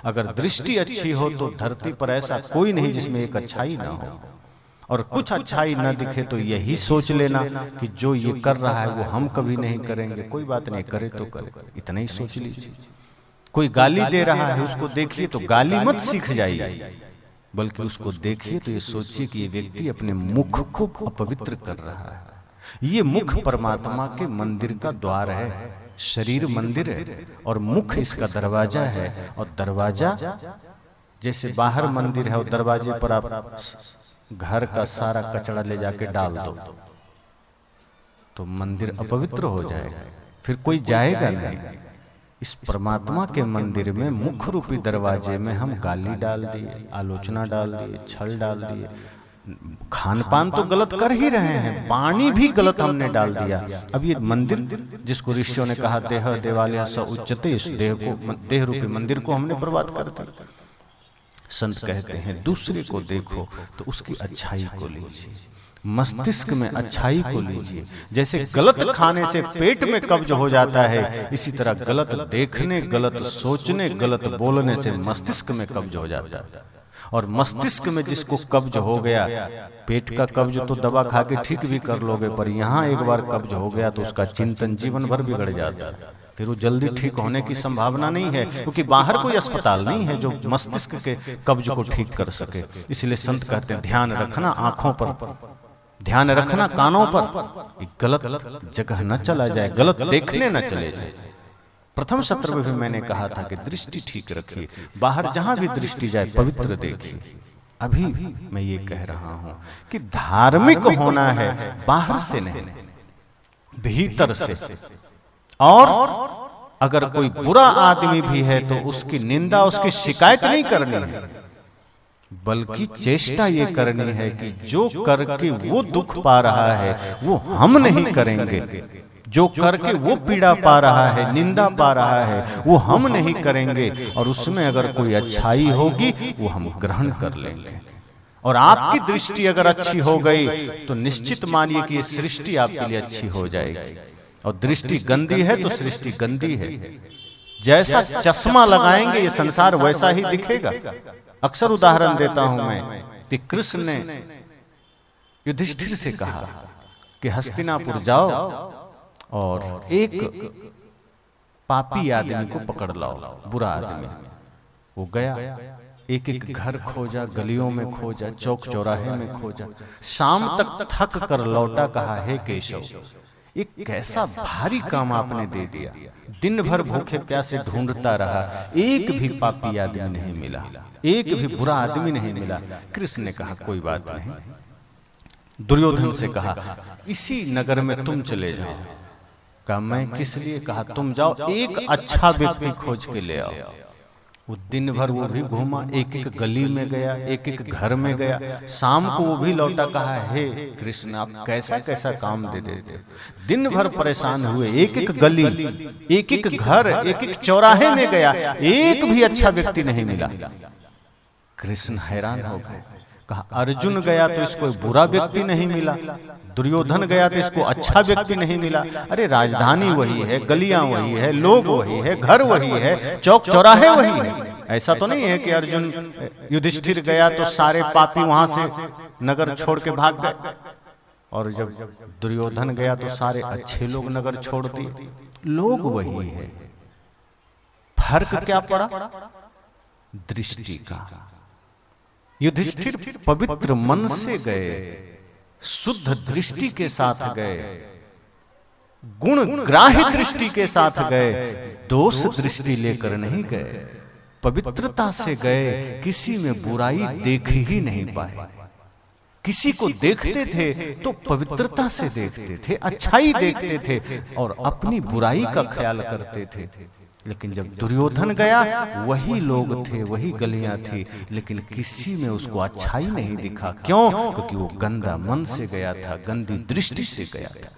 अगर दृष्टि अच्छी हो तो धरती पर ऐसा कोई नहीं जिसमें एक अच्छाई ना हो। और कुछ अच्छाई न दिखे तो यही सोच लेना कि जो ये कर रहा है वो हम कभी नहीं करेंगे। कोई बात नहीं, करे तो करे, इतना ही सोच लीजिए। कोई गाली दे रहा है, उसको देखिए तो गाली मत सीख जाइए, बल्कि उसको देखिए तो ये सोचिए कि ये व्यक्ति अपने मुख को अपवित्र कर रहा है। ये मुख परमात्मा के मंदिर का द्वार है। शरीर मंदिर है और मुख इसका दरवाजा है। और दरवाजा जैसे बाहर मंदिर है और दरवाजे पर आप घर का सारा कचरा ले जाके डाल दो तो मंदिर अपवित्र हो जाएगा, फिर कोई जाएगा नहीं। इस परमात्मा के मंदिर में मुख रूपी दरवाजे में हम गाली डाल दिए, आलोचना डाल दिए, छल डाल दिए, खान पान तो गलत कर ही रहे हैं, वाणी भी गलत हमने डाल दिया। अब ये मंदिर जिसको ऋषियों ने कहा देह देवालय स उच्चते, इस देह को, देह रूपी मंदिर को हमने बर्बाद कर दिया। संत कहते हैं दूसरे को देखो तो उसकी अच्छाई को लीजिए, मस्तिष्क में अच्छाई को लीजिए। जैसे गलत खाने से पेट में कब्ज हो जाता है, इसी तरह गलत देखने, गलत सोचने, गलत बोलने से मस्तिष्क में कब्ज हो जाता है। और मस्तिष्क में जिसको कब्ज हो गया, पेट का कब्ज तो दवा खा के ठीक भी कर लोगे, पर यहाँ एक बार कब्ज हो गया तो उसका चिंतन जीवन भर बिगड़ जाता है। फिर वो जल्दी ठीक होने की संभावना नहीं है, क्योंकि बाहर कोई अस्पताल नहीं है जो मस्तिष्क के कब्ज को ठीक कर सके। इसलिए संत कहते हैं ध्यान रखना आंखों पर, ध्यान रखना कानों पर, गलत जगह न चला जाए, गलत देखने न चले जाए। प्रथम सत्र में भी मैंने कहा था कि दृष्टि ठीक रखिए, बाहर जहां भी दृष्टि जाए पवित्र देखिए। अभी मैं ये कह रहा हूं कि धार्मिक होना है बाहर से नहीं, भीतर से। और अगर कोई बुरा आदमी भी है तो उसकी निंदा, उसकी शिकायत नहीं करनी है, बल्कि चेष्टा ये करनी है कि जो करके वो दुख पा रहा है वो हम नहीं करेंगे। जो करके वो पीड़ा पा रहा है, निंदा पा रहा है, वो हम नहीं करेंगे, और उसमें अगर कोई अच्छाई होगी वो हम ग्रहण कर लेंगे। और आपकी दृष्टि अगर अच्छी हो गई तो निश्चित मानिए कि ये सृष्टि आपके लिए अच्छी हो जाएगी। और दृष्टि गंदी है तो सृष्टि गंदी है। जैसा चश्मा लगाएंगे ये संसार वैसा ही दिखेगा। अक्सर उदाहरण देता हूं मैं कि कृष्ण ने युधिष्ठिर से कहा कि हस्तिनापुर जाओ और एक पापी आदमी को पकड़ लाओ, बुरा आदमी। वो गया, एक एक घर खोजा, गलियों में खोजा, चौक चौराहे में खोजा, शाम तक थक कर लौटा, कहा हे केशव, एक कैसा भारी काम आपने दे दिया। दिन भर भूखे प्यासे ढूंढता रहा, एक भी पापी आदमी नहीं मिला, एक भी बुरा आदमी नहीं मिला। कृष्ण ने कहा कोई बात नहीं। दुर्योधन से कहा इसी नगर में तुम चले जाओ। कहा मैं किस लिए? कहा तुम जाओ, एक अच्छा व्यक्ति खोज के ले आओ। वो दिन भर वो भी घूमा, एक एक गली में गया, एक एक घर में गया, शाम को वो भी लौटा, कहा हे कृष्ण आप कैसा कैसा काम दे देते। दिन भर परेशान हुए, एक एक गली, एक एक घर, एक एक चौराहे में गया, एक भी अच्छा व्यक्ति नहीं मिला। कृष्ण हैरान हो गए। कहा अर्जुन गया तो इसको बुरा व्यक्ति नहीं मिला, दुर्योधन गया तो इसको अच्छा व्यक्ति नहीं मिला। अरे राजधानी वही है, गलियां वही है, लोग वही है, घर वही है, चौक चौराहे वही है। ऐसा तो नहीं है कि अर्जुन युधिष्ठिर गया तो सारे पापी वहां से नगर छोड़ के भाग गए, और जब दुर्योधन गया तो सारे अच्छे लोग नगर छोड़ दिए। लोग वही है, फर्क क्या पड़ा? दृष्टि का। युधिष्ठिर पवित्र मन से गए, शुद्ध दृष्टि के साथ गए, गुण ग्राह्य दृष्टि के साथ गए, दोष दृष्टि लेकर नहीं गए, पवित्रता से गए, किसी में बुराई देख ही नहीं पाए। किसी को देखते थे तो पवित्रता से देखते थे, अच्छाई देखते थे और अपनी बुराई का ख्याल करते थे। लेकिन जब दुर्योधन गया वही लोग थे, वही गलियां थी, लेकिन किसी में उसको अच्छाई नहीं दिखा। क्यों? क्योंकि वो गंदा मन से गया था, गंदी दृष्टि से गया था।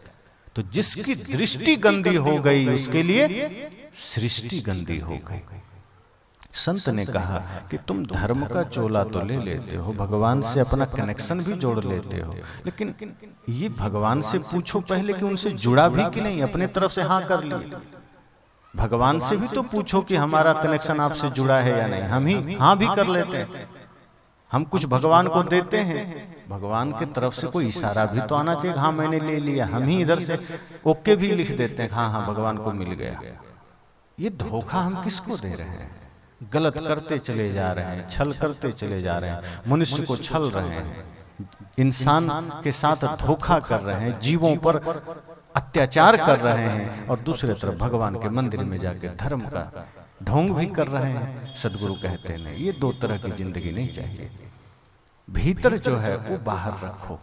तो जिसकी दृष्टि गंदी हो गई उसके लिए सृष्टि गंदी हो गई। संत ने कहा कि तुम धर्म का चोला तो ले लेते हो, भगवान से अपना कनेक्शन भी जोड़ लेते हो, लेकिन ये भगवान से पूछो पहले कि उनसे जुड़ा भी कि नहीं, अपने तरफ से हाँ कर लिए। भगवान से भी तो पूछो कि हमारा कनेक्शन आपसे जुड़ा है या नहीं। हम ही हाँ भी कर लेते हैं, हम कुछ भगवान को देते हैं, भगवान की तरफ से कोई इशारा भी तो आना चाहिए, हाँ मैंने ले लिया। हम ही इधर से ओके भी लिख देते हैं, हाँ हाँ भगवान को मिल गया। ये धोखा हम किसको दे रहे हैं? गलत करते चले जा रहे हैं, छल करते चले जा रहे हैं, मनुष्य को छल रहे हैं, इंसान के साथ धोखा कर रहे हैं, जीवों पर अत्याचार कर रहे हैं, और दूसरे तरफ भगवान के मंदिर में जाके धर्म का ढोंग भी कर रहे हैं। सदगुरु कहते हैं ये दो तरह की जिंदगी नहीं चाहिए। भीतर जो है वो बाहर रखो,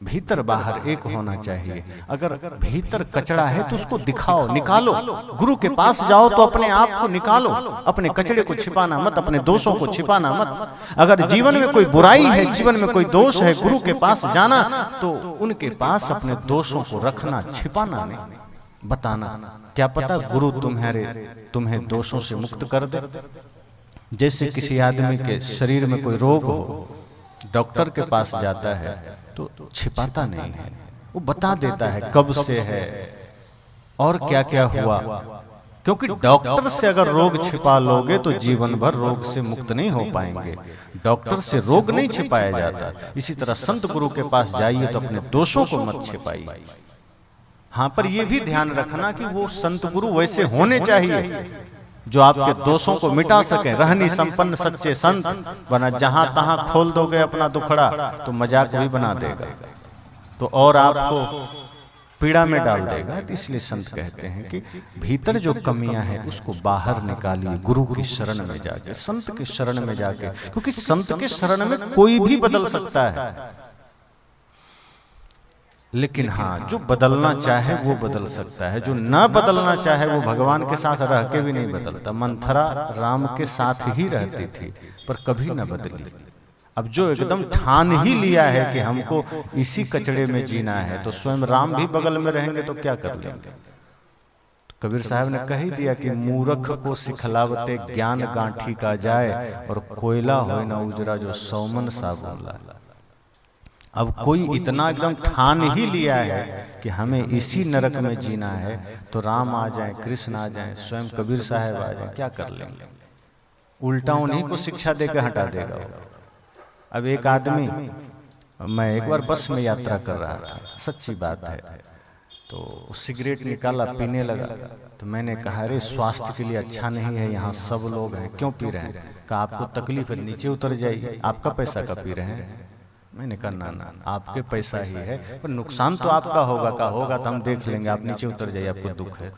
भीतर बाहर एक होना चाहिए। अगर भीतर कचड़ा है तो उसको दिखाओ, निकालो। गुरु के पास जाओ तो अपने आप को निकालो, अपने कचड़े को छिपाना मत, अपने दोषों को छिपाना मत। अगर जीवन में कोई बुराई है, जीवन में कोई दोष है, गुरु के पास जाना तो उनके पास अपने दोषों को रखना, छिपाना नहीं, बताना। क्या पता गुरु तुम्हें दोषों से मुक्त कर दे। जैसे किसी आदमी के शरीर में कोई रोग हो, डॉक्टर के पास जाता है तो छिपाता नहीं है, वो बता देता है कब से है और क्या क्या हुआ। क्योंकि डॉक्टर से अगर रोग छिपा लोगे तो जीवन भर रोग से मुक्त नहीं हो पाएंगे। डॉक्टर से रोग नहीं छिपाया जाता। इसी तरह संत गुरु के पास जाइए तो अपने दोषों को मत छिपाइए। हाँ, पर यह भी ध्यान रखना कि वो संत गुरु वैसे होने चाहिए जो आपके दोषों को मिटा सके। रहनी संपन्न सच्चे संत, वरना जहां तहां खोल दोगे अपना दुखड़ा तो मजाक भी बना देगा, तो और आपको पीड़ा में डाल देगा। तो इसलिए संत कहते हैं कि भीतर जो कमियां हैं उसको बाहर निकालिए, गुरु की शरण में जाके, संत की शरण में जाके। क्योंकि संत के शरण में कोई भी बदल सकता है, लेकिन हाँ जो बदलना चाहे वो बदल सकता है, जो न बदलना चाहे वो भगवान के साथ रह के भी नहीं बदलता। मंथरा राम के साथ ही रहती थी पर कभी न बदली। अब जो एकदम ठान ही लिया है कि हमको इसी कचड़े में जीना है, तो स्वयं राम भी बगल में रहेंगे तो क्या कर लेंगे। कबीर साहब ने कह ही दिया कि मूर्ख को सिखलावते ज्ञान गांठी का जाए, और कोयला हो न उजरा जो सौमन सा बोला। अब कोई इतना एकदम ठान ही लिया है कि हमें इसी नरक में जीना है, तो राम आ जाए, कृष्ण आ जाए, स्वयं कबीर साहब आ जाए, क्या कर लेंगे। उल्टा उन्हीं को शिक्षा देकर हटा देगा। अब एक आदमी, मैं एक बार बस में यात्रा कर रहा था, सच्ची बात है, तो सिगरेट निकाला, पीने लगा। तो मैंने कहा अरे स्वास्थ्य के लिए अच्छा नहीं है, यहाँ सब लोग हैं, क्यों पी रहे हैं। कहा आपको तकलीफ है, नीचे उतर जाइए, आपका पैसा का पी रहे हैं। मैंने कहा ना, आपके पैसा ही है, पर नुकसान तो आपका होगा। का होगा तो हम देख लेंगे, आप नीचे उतर जाइए, आपको दुख है।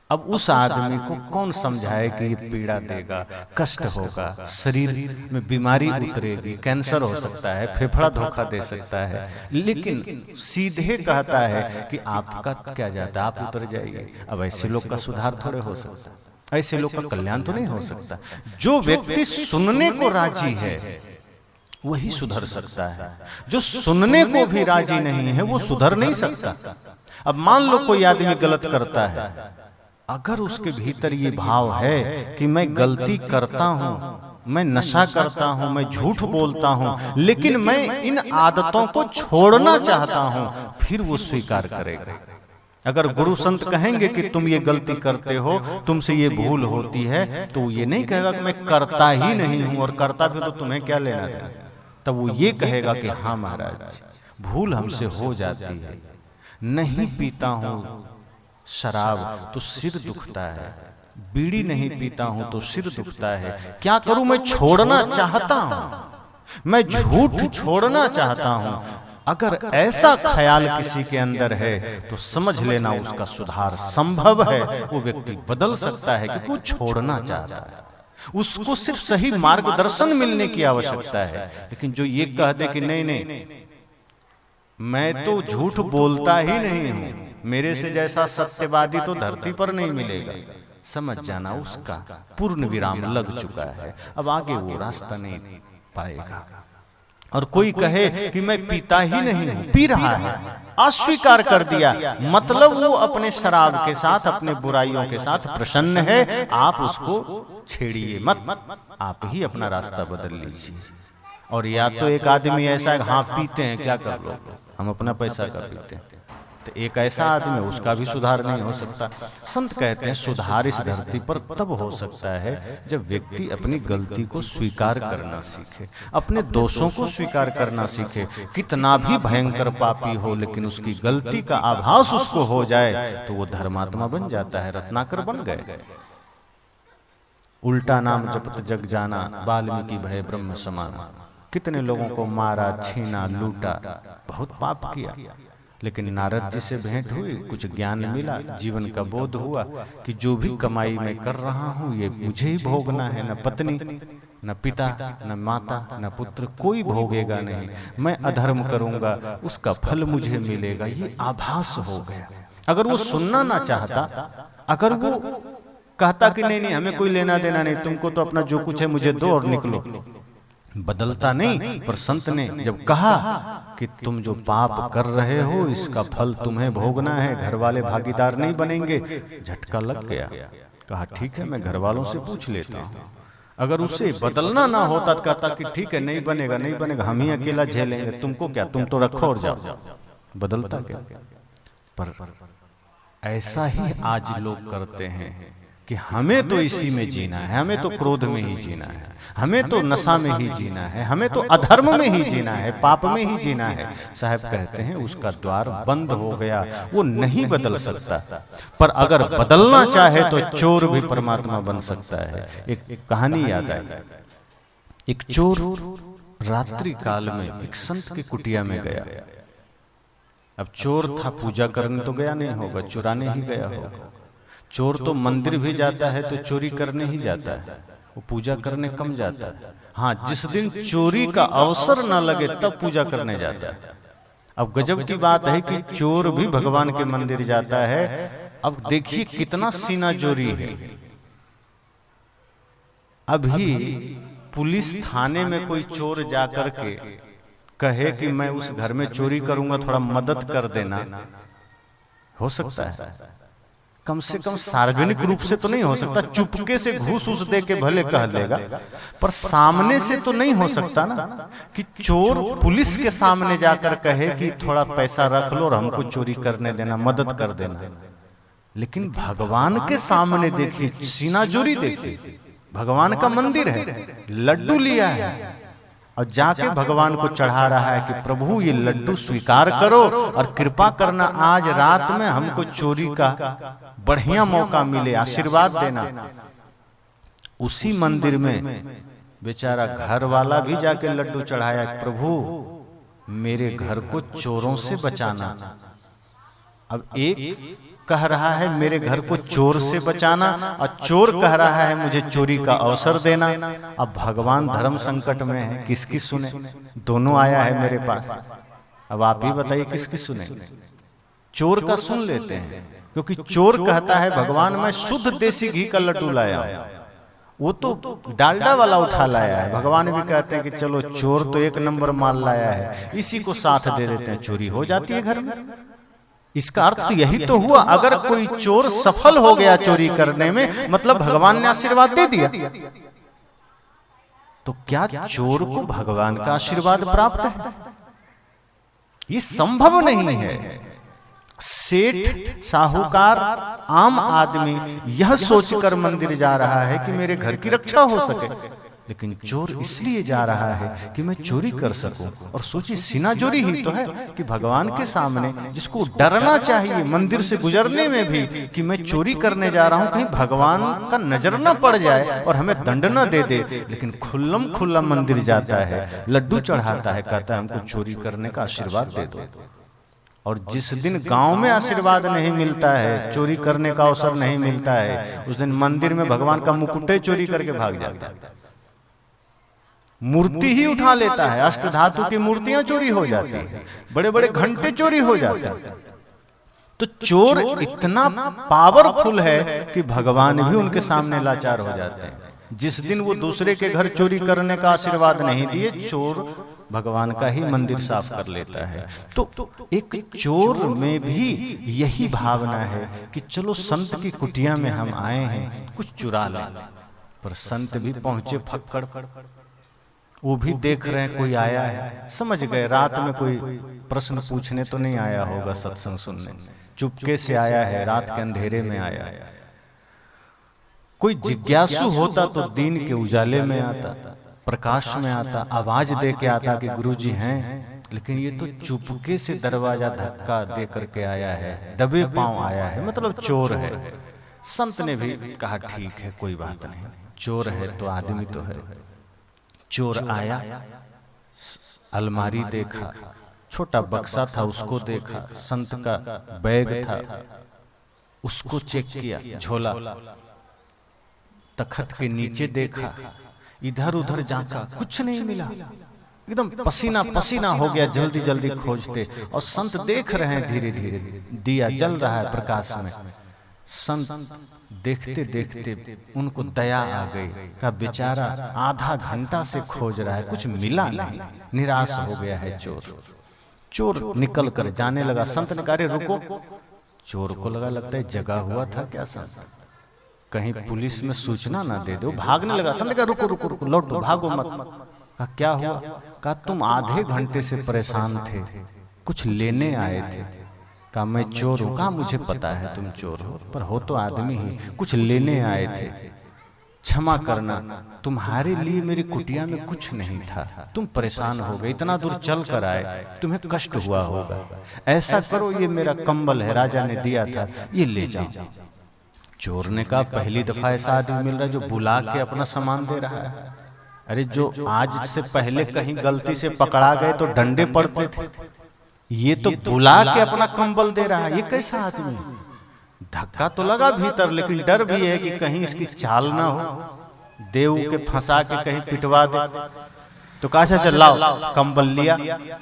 अब उस आदमी को कौन समझाए कि ये पीड़ा देगा, कष्ट होगा, शरीर में बीमारी उतरेगी, कैंसर हो सकता है, फेफड़ा धोखा दे सकता है, लेकिन सीधे कहता है कि आपका क्या जाता है, आप उतर जाइए। अब ऐसे लोग का सुधार थोड़े हो सकता, ऐसे लोग का कल्याण तो नहीं हो सकता। जो व्यक्ति सुनने को राजी है वही सुधर सकता है, जो सुनने को भी राजी नहीं है वो सुधर नहीं सकता। अब मान लो कोई आदमी गलत करता है, अगर उसके भीतर ये भाव है कि मैं गलती करता हूं, मैं नशा करता हूं, मैं झूठ बोलता हूं, लेकिन मैं इन आदतों को छोड़ना चाहता हूं, फिर वो स्वीकार करेगा। अगर गुरु संत कहेंगे कि तुम ये गलती करते हो, तुमसे ये भूल होती है, तो ये नहीं कहेगा कि मैं करता ही नहीं हूं, और करता भी तो तुम्हें क्या लेना देना। तब वो ये कहेगा कि हाँ महाराज, भूल हमसे हो जाती है, नहीं पीता हूं शराब तो सिर दुखता है, बीड़ी नहीं पीता हूं तो सिर दुखता है, क्या करूं, मैं छोड़ना चाहता हूं, मैं झूठ छोड़ना चाहता हूं। अगर ऐसा ख्याल किसी के अंदर है तो समझ लेना उसका सुधार संभव है, वो व्यक्ति बदल सकता है, क्योंकि वो छोड़ना चाहता है। उसको सिर्फ सही मार्गदर्शन मिलने की आवश्यकता है। लेकिन जो ये कह दे कि नहीं नहीं, मैं तो झूठ बोलता ही नहीं हूं, मेरे से जैसा सत्यवादी तो धरती पर नहीं मिलेगा, समझ जाना उसका पूर्ण विराम लग चुका है, अब आगे वो रास्ता नहीं पाएगा। और कोई कहे कि मैं पीता ही नहीं हूं, पी रहा है, अस्वीकार कर दिया, मतलब वो अपने शराब के साथ, अपने बुराइयों के साथ प्रसन्न है, आप उसको छेड़िए मत, आप ही अपना रास्ता बदल लीजिए। और या तो एक आदमी ऐसा है, हाँ पीते हैं, क्या कर लो, हम अपना पैसा का पीते हैं, तो एक ऐसा आदमी, उसका भी सुधार नहीं हो सकता। संत कहते हैं सुधार इस धरती पर तब हो सकता है जब व्यक्ति अपनी गलती को स्वीकार करना सीखे, अपने दोषों को स्वीकार करना सीखे। कितना भी भयंकर पापी हो, लेकिन उसकी गलती का आभास उसको हो जाए तो वो धर्मात्मा बन जाता है, रत्नाकर बन गए। उल्टा नाम जपत जग जाना, वाल्मीकि भय ब्रह्म समाना। कितने लोगों को मारा, छीना, लूटा, बहुत पाप किया, लेकिन नारद जी से भेंट हुई, कुछ ज्ञान मिला, जीवन का बोध हुआ कि जो भी कमाई मैं कर रहा हूँ ये मुझे ही भोगना है, न पत्नी, न पिता, न माता, न पुत्र, कोई भोगेगा नहीं, मैं अधर्म करूंगा उसका फल मुझे मिलेगा, ये आभास हो गया। अगर वो सुनना ना चाहता, अगर वो कहता कि नहीं नहीं हमें कोई लेना देना नहीं, तुमको तो अपना जो कुछ है मुझे दो और निकलो, बदलता नहीं। पर संत ने जब कहा कि तुम जो पाप कर रहे हो इसका फल तुम्हें भोगना है, घर वाले भागीदार नहीं बनेंगे, झटका लग गया। कहा ठीक है, मैं घर वालों से पूछ लेता हूँ। अगर उसे बदलना ना होता तो कहता कि ठीक है नहीं बनेगा, नहीं बनेगा, हम ही अकेला झेलेंगे, तुमको क्या, तुम तो रखो और जाओ, बदलता क्या। पर ऐसा ही आज लोग करते हैं कि हमें तो इसी में जीना है, हमें तो क्रोध में ही जीना है, हमें तो नशा में ही जीना है, हमें तो अधर्म में ही जीना है, पाप में ही जीना है। साहब कहते हैं उसका द्वार बंद हो गया, वो नहीं बदल सकता। पर अगर बदलना चाहे तो चोर भी परमात्मा बन सकता है। एक कहानी याद आई, एक चोर रात्रि काल में एक संत की कुटिया में गया। अब चोर था, पूजा करने तो गया नहीं होगा, चुराने ही गया होगा। चोर तो मंदिर भी जाता है तो चोरी करने ही जाता है, वो पूजा करने कम जाता है। हाँ, जिस दिन चोरी का अवसर ना लगे तब पूजा करने जाता है। अब गजब की बात है कि चोर भी भगवान के मंदिर जाता है। अब देखिए कितना सीना चोरी है। अभी पुलिस थाने में कोई चोर जाकर के कहे कि मैं उस घर में चोरी करूंगा, थोड़ा मदद कर देना, हो सकता है? कम से कम सार्वजनिक रूप से तो नहीं हो सकता, चुपके से घूस उस दे के भले कह लेगा, पर सामने से तो नहीं हो सकता ना कि चोर पुलिस के सामने जाकर कहे कि थोड़ा पैसा रख लो और हमको चोरी करने देना, मदद कर देना। लेकिन भगवान के सामने देखिए, सीनाजोरी देखिए, भगवान का मंदिर है, लड्डू लिया है और जाके भगवान को चढ़ा रहा है कि प्रभु ये लड्डू स्वीकार करो और कृपा करना, आज रात में हमको चोरी का बढ़िया मौका मिले, आशीर्वाद देना। उसी मंदिर में बेचारा घर वाला भी जाके लड्डू चढ़ाया, प्रभु मेरे घर को चोरों से बचाना। अब एक कह रहा है मेरे घर को चोर से बचाना और चोर कह रहा है मुझे चोरी का अवसर देना। अब भगवान धर्म संकट में है, किसकी सुने? दोनों आया है मेरे पास, अब आप ही बताइए किसकी सुने? चोर का सुन लेते हैं, क्योंकि चोर कहता है भगवान मैं शुद्ध देसी घी का लड्डू लाया हूं, वो तो डालडा वाला उठा लाया है। भगवान भी कहते हैं कि चलो चोर तो एक नंबर माल लाया है, इसी को साथ दे देते हैं, चोरी हो जाती है घर में। इसका अर्थ यही तो हुआ, अगर कोई चोर सफल हो गया चोरी करने में, मतलब भगवान ने आशीर्वाद दे दिया। तो क्या चोर को भगवान का आशीर्वाद प्राप्त है? ये संभव नहीं है। सेठ, साहूकार, आम आदमी यह सोचकर मंदिर जा रहा है कि मेरे घर की रक्षा हो सके, लेकिन चोर इसलिए जा रहा है कि मैं चोरी कर सकूं। और सोचिए, सीनाजोरी ही तो है कि भगवान के सामने जिसको डरना चाहिए मंदिर से गुजरने में भी कि मैं चोरी करने जा रहा हूं, कहीं भगवान का नजर ना पड़ जाए और हमें दंड ना दे दे, लेकिन खुल्लम खुल्ला मंदिर जाता है, लड्डू चढ़ाता है, कहता है हमको चोरी करने का आशीर्वाद दे दो। और जिस दिन गांव में आशीर्वाद नहीं मिलता है, चोरी करने का अवसर नहीं मिलता है, उस दिन मंदिर में भगवान का मुकुटे चोरी करके भाग जाता है, मूर्ति ही उठा लेता है, अष्ट धातु की मूर्तियां चोरी हो जाती है, बड़े बड़े घंटे चोरी हो जाते हैं। तो चोर इतना पावरफुल है कि भगवान भी उनके सामने लाचार हो जाते हैं। जिस दिन वो दूसरे के घर चोरी करने का आशीर्वाद नहीं दिए, चोर भगवान का ही मंदिर साफ कर लेता है। तो एक चोर में भी यही भावना है कि चलो संत की कुटिया में हम आए हैं, कुछ चुरा लें। पर संत भी पहुंचे फक्कड़, वो भी देख रहे हैं कोई आया है, समझ गए रात में कोई प्रश्न पूछने तो नहीं आया होगा, सत्संग सुनने, चुपके से आया है, रात के अंधेरे में आया है। कोई जिज्ञासु होता तो दिन के उजाले में आता, प्रकाश में आता, आवाज दे के आता कि गुरुजी हैं, लेकिन ये तो चुपके से दरवाजा धक्का दे करके आया है, दबे पांव आया है, मतलब चोर है। संत ने भी कहा ठीक है, कोई बात नहीं, चोर है तो आदमी तो है। चोर आया, अलमारी देखा, छोटा बक्सा था उसको देखा, संत का बैग था उसको चेक किया, झोला, तखत के नीचे देखा, इधर उधर झांका, कुछ नहीं मिला, एकदम पसीना पसीना हो गया, जल्दी जल्दी खोजते। और संत देख रहे हैं, धीरे धीरे दिया जल रहा है प्रकाश में। संत देखते देखते उनको दया आ गई, का बेचारा आधा घंटा से खोज रहा है, कुछ मिला नहीं, निराश हो गया है चोर। चोर निकल कर जाने लगा। संत ने कहा रुको, चोर को लगता है जगा हुआ था क्या संत, कहीं पुलिस में सूचना ना दे दो, भागने लगा। संत कहा रुको रुको रुको, लौटो, भागो मत। कहा क्या हुआ? कहा तुम आधे घंटे से परेशान थे, कुछ लेने आए थे। कहा मैं चोर हूं? कहा मुझे पता है तुम चोर हो, पर हो तो आदमी ही, कुछ लेने आए थे, क्षमा करना, तुम्हारे लिए मेरी कुटिया में कुछ नहीं था, तुम परेशान हो गए, इतना दूर चल कर आए, तुम्हें कष्ट हुआ होगा, ऐसा करो ये मेरा कंबल है, राजा ने दिया था, ये ले जाओ। चोर ने कहा पहली दफा ऐसा आदमी मिल रहा है जो बुला के अपना सामान दे रहा है। अरे जो आज से पहले कहीं गलती से पकड़ा गए तो डंडे पड़ते थे, ये तो बुला के अपना कंबल दे रहा है, ये कैसा आदमी? धक्का तो लगा भीतर, लेकिन डर भी है कि कहीं इसकी चाल ना हो, देव के फंसा के कहीं पिटवा दे। तो कहा चल लाओ, कंबल लिया,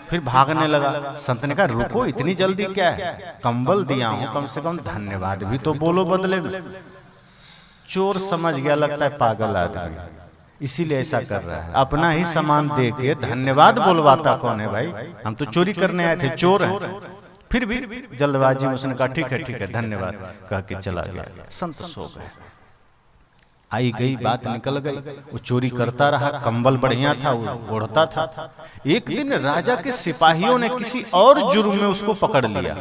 फिर भागने लगा। संत ने कहा रुको, इतनी जल्दी क्या है, कंबल दिया हूं, कम से कम धन्यवाद भी तो बोलो बदले में। चोर समझ गया, लगता है पागल आदमी, इसीलिए ऐसा कर रहा है। अपना ही सामान दे के धन्यवाद बोलवाता कौन है भाई? हम तो चोरी करने आए थे, चोर हैं। फिर भी जल्दबाजी में उसने कहा ठीक है धन्यवाद कह के चला गया। संत सो गए। आई गई बात निकल गई। वो चोरी करता रहा, कंबल बढ़िया था, वो ओढ़ता था। एक दिन राजा के सिपाहियों ने किसी और जुर्म में उसको पकड़ लिया।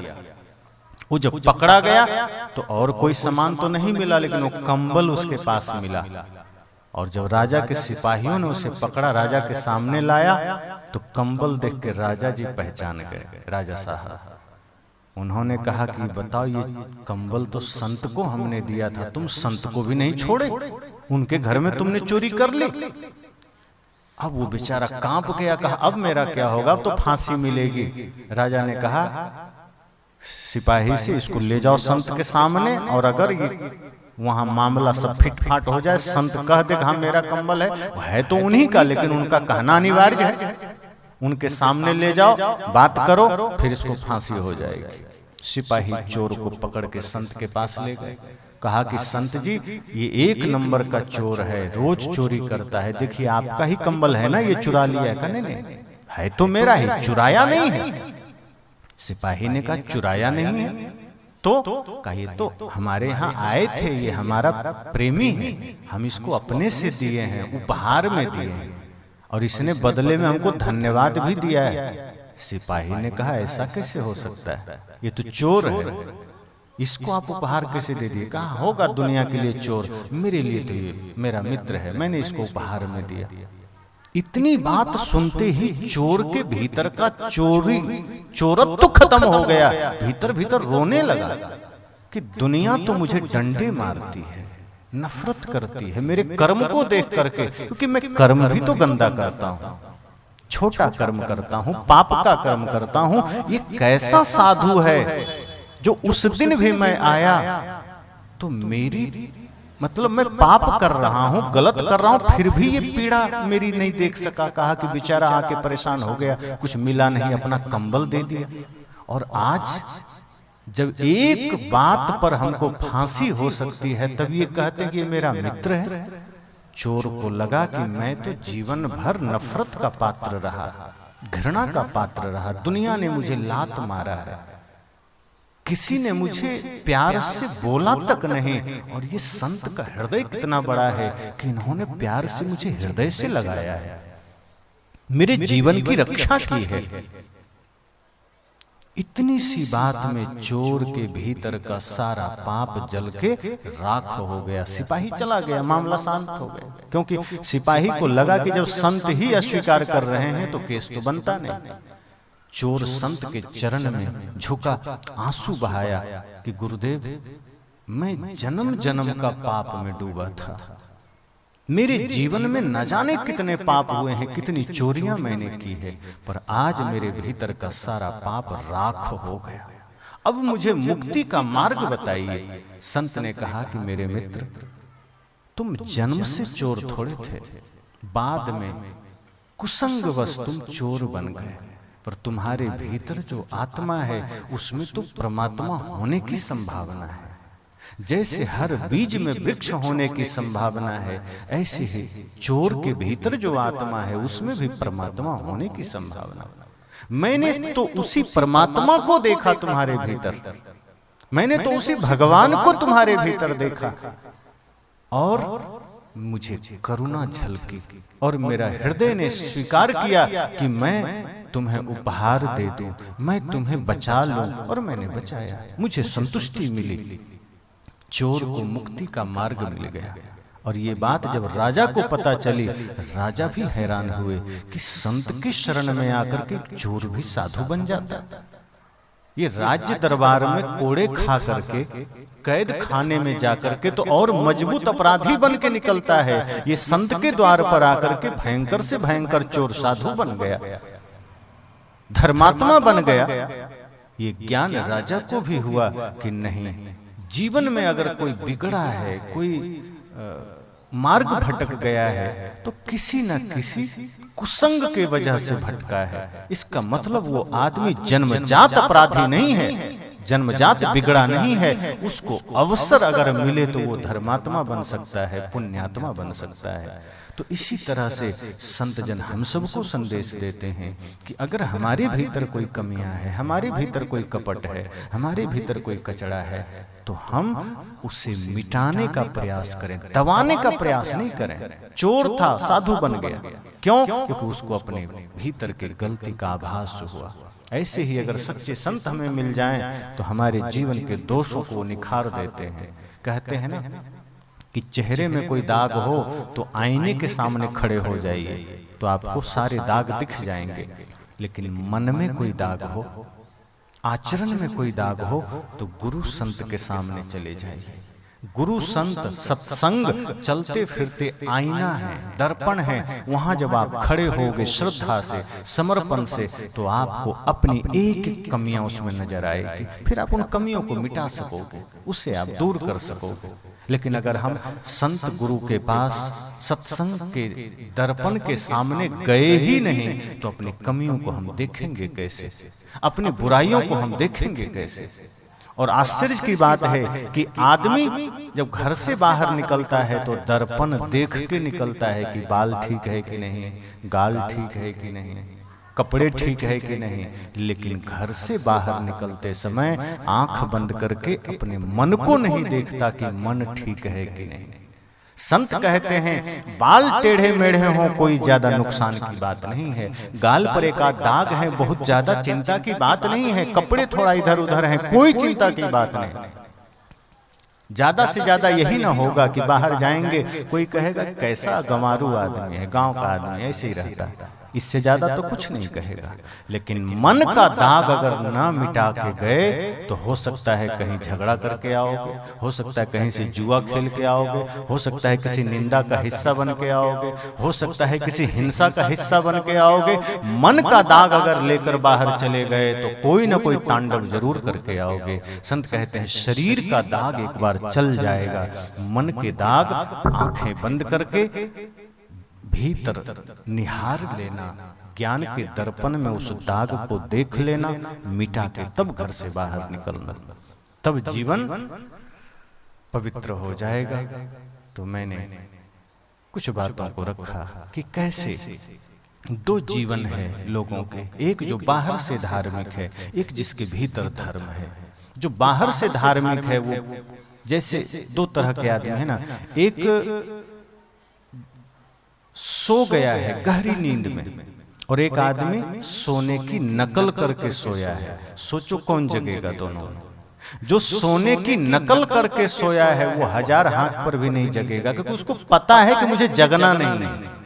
वो जब पकड़ा गया तो और कोई सामान तो नहीं मिला, लेकिन वो कंबल उसके पास मिला। और जब राजा के सिपाहियों ने उसे पकड़ा, राजा के सामने लाया, तो कंबल देख के राजा जी पहचान गए। राजा साहब उन्होंने कहा कि बताओ, ये कंबल तो संत को हमने दिया था, तुम संत को भी नहीं छोड़े, उनके घर में तुमने चोरी कर ली। अब वो बेचारा कांप गया, कहा अब मेरा क्या होगा, अब तो फांसी मिलेगी। राजा ने कहा सिपाही से, इसको ले जाओ संत के सामने, और अगर ये वहां मामला सब फिट फाट हो जाए, संत कह दे हाँ मेरा कंबल है तो उन्हीं का, लेकिन उनका कहना अनिवार्य है, उनके सामने ले जाओ, बात करो, फिर इसको फांसी हो जाएगी। सिपाही चोर को पकड़ के संत के पास ले गए। कहा कि संत जी, ये 1 नंबर का चोर है, रोज चोरी करता है, देखिए आपका ही कंबल है ना, ये चुरा लिया है? कहने नहीं, है तो मेरा ही, चुराया नहीं है। सिपाही ने कहा चुराया नहीं है तो? कहिए तो हमारे यहाँ आए थे, ये हमारा प्रेमी है, हम इसको अपने से दिए हैं, उपहार में दिए हैं, और इसने बदले में हमको धन्यवाद भी दिया है। सिपाही ने कहा ऐसा कैसे हो सकता है, ये तो चोर है, इसको आप उपहार कैसे दे दिए? कहा होगा दुनिया के लिए चोर, मेरे लिए तो ये मेरा मित्र है, मैंने इसको उपहार में दिया। इतनी बात सुनते ही चोर के भीतर का चोरत्व तो खत्म हो गया। भीतर भीतर रोने लगा कि दुनिया तो मुझे डंडे मारती है, नफरत करती है मेरे कर्म को देख करके, क्योंकि मैं कर्म भी तो गंदा करता हूँ, छोटा कर्म करता हूँ, पाप का कर्म करता हूँ। ये कैसा साधु है जो उस दिन भी मैं आया तो मेरी मतलब मैं पाप कर रहा हूँ, गलत कर रहा हूँ, फिर भी ये पीड़ा मेरी नहीं देख सका। कहा कि बेचारा आके परेशान हो गया, कुछ मिला नहीं, अपना कंबल दे दिया। और आज जब एक बात पर हमको फांसी हो सकती है, तब ये कहते हैं कि ये मेरा मित्र है। चोर को लगा कि मैं तो जीवन भर नफरत का पात्र रहा, घृणा का पात्र रहा, दुनिया ने मुझे लात मारा है, किसी ने मुझे प्यार से बोला तक नहीं, और ये संत का हृदय कितना बड़ा है कि इन्होंने प्यार से मुझे हृदय से लगाया है, मेरे जीवन की रक्षा की है। इतनी सी बात में चोर के भीतर का सारा पाप जल के राख हो गया। सिपाही चला गया, मामला शांत हो गया, क्योंकि सिपाही को लगा कि जब संत ही अस्वीकार कर रहे हैं तो केस तो बनता नहीं। चोर संत के चरण में झुका, आंसू बहाया कि गुरुदेव, मैं जन्म जन्म का पाप में डूबा था, मेरे जीवन में न जाने कितने पाप हुए हैं, कितनी चोरियां मैंने की है, पर आज मेरे भीतर का सारा पाप राख हो गया, अब मुझे मुक्ति का मार्ग बताइए। संत ने कहा कि मेरे मित्र, तुम जन्म से चोर थोड़े थे, बाद में कुसंगवश तुम चोर बन गए, पर तुम्हारे भीतर जो आत्मा है उसमें तो परमात्मा होने की संभावना है। जैसे हर बीज में वृक्ष होने की संभावना है, ऐसे ही चोर के भीतर जो आत्मा है उसमें भी परमात्मा होने की संभावना। मैंने तो उसी परमात्मा को देखा तुम्हारे भीतर, मैंने तो उसी भगवान को तुम्हारे भीतर देखा, और मुझे करुणा झलकी, और मेरा हृदय ने स्वीकार किया कि मैं तुम्हें उपहार दे दूं, मैं तुम्हें बचा लूं, और मैंने बचाया, मुझे संतुष्टि मिली। चोर को मुक्ति का मार्ग मिल गया। और ये बात जब राजा को पता चली, राजा भी हैरान हुए कि संत के शरण में आकर के चोर भी साधु बन जाता। ये राज्य दरबार में कोड़े खा करके, कैद खाने में जाकर के तो और मजबूत अपराधी बन के निकलता है, ये संत के द्वार पर आकर के भयंकर से भयंकर चोर साधु बन गया, धर्मात्मा बन गया। ये ज्ञान राजा को भी हुआ कि नहीं, जीवन में अगर कोई बिगड़ा है, कोई मार्ग भटक गया है, तो किसी न किसी कुसंग के वजह से भटका है। इसका मतलब वो आदमी जन्मजात अपराधी नहीं है, जन्मजात बिगड़ा नहीं है, उसको अवसर अगर मिले तो वो धर्मात्मा बन सकता है, पुण्यात्मा बन सकता है। तो इसी तरह से संत जन हम सबको संदेश देते हैं कि अगर हमारे भीतर कोई कमियां है, हमारे भीतर कोई कपट है, हमारे भीतर कोई कचड़ा है, तो हम उसे मिटाने का प्रयास करें, दबाने का प्रयास नहीं करें। चोर था, साधु बन गया, क्यों? क्योंकि उसको अपने भीतर के गलती का आभास जो हुआ। ऐसे ही अगर सच्चे संत हमें मिल जाएं तो हमारे जीवन के दोषों को निखार देते हैं। कहते हैं ना कि चेहरे में कोई दाग हो तो आईने के सामने खड़े हो जाइए तो आपको सारे दाग दिख जाएंगे, लेकिन मन में कोई दाग हो, आचरण में कोई दाग हो तो गुरु संत के सामने चले जाइए। गुरु संत सत्संग चलते फिरते आईना है, दर्पण है। वहां जब आप खड़े होगे श्रद्धा से, समर्पण से, तो आपको अपनी एक एक कमियां उसमें नजर आएगी। फिर आप उन कमियों को मिटा सकोगे, उससे आप दूर कर सकोगे। लेकिन अगर हम संत गुरु के पास सत्संग के दर्पण के सामने गए ही नहीं तो अपनी कमियों को हम देखेंगे कैसे, अपनी बुराइयों को हम देखेंगे कैसे। और आश्चर्य की बात है कि आदमी जब घर से बाहर निकलता है तो दर्पण देख के निकलता है कि बाल ठीक है कि नहीं, गाल ठीक है कि नहीं, कपड़े ठीक है कि नहीं, लेकिन घर से बाहर निकलते समय आंख बंद करके अपने मन को नहीं देखता कि मन ठीक है कि नहीं। संत कहते हैं बाल टेढ़े मेढ़े हों कोई ज्यादा नुकसान की बात नहीं है, गाल पर एक आध दाग है बहुत ज्यादा चिंता की बात नहीं है, कपड़े थोड़ा इधर उधर हैं कोई चिंता की बात नहीं। ज्यादा से ज्यादा यही ना होगा कि बाहर जाएंगे कोई कहेगा कैसा गंवारू आदमी है, गांव का आदमी ऐसे ही रहता है, इससे ज्यादा तो कुछ नहीं कहेगा। लेकिन मन का दाग अगर ना मिटा के गए तो हो सकता है कहीं झगड़ा करके आओगे, हो सकता है कहीं से जुआ खेल के आओगे, हो सकता है किसी निंदा का हिस्सा बन के आओगे, हो सकता है किसी हिंसा का हिस्सा बन के आओगे। मन का दाग अगर लेकर बाहर चले गए तो कोई ना कोई तांडव जरूर करके आओगे। संत कहते हैं शरीर का दाग एक बार चल जाएगा, मन के दाग आंखें बंद करके भीतर निहार लेना, ज्ञान के दर्पण में उस दाग को देख लेना, मिटा के तब घर से बाहर निकलना, तब जीवन पवित्र हो जाएगा। तो मैंने कुछ बातों को रखा कि कैसे दो जीवन है लोगों के, एक जो बाहर से धार्मिक है, एक जिसके भीतर धर्म है। जो बाहर से धार्मिक है वो जैसे दो तरह के आदमी है ना, एक सो गया है गहरी नींद में और एक आदमी सोने की नकल करके सोया है। सोचो कौन जगेगा दोनों। जो सोने की नकल करके सोया है वो 1000 हाथ पर भी नहीं जगेगा, क्योंकि उसको पता है कि मुझे जगना नहीं है।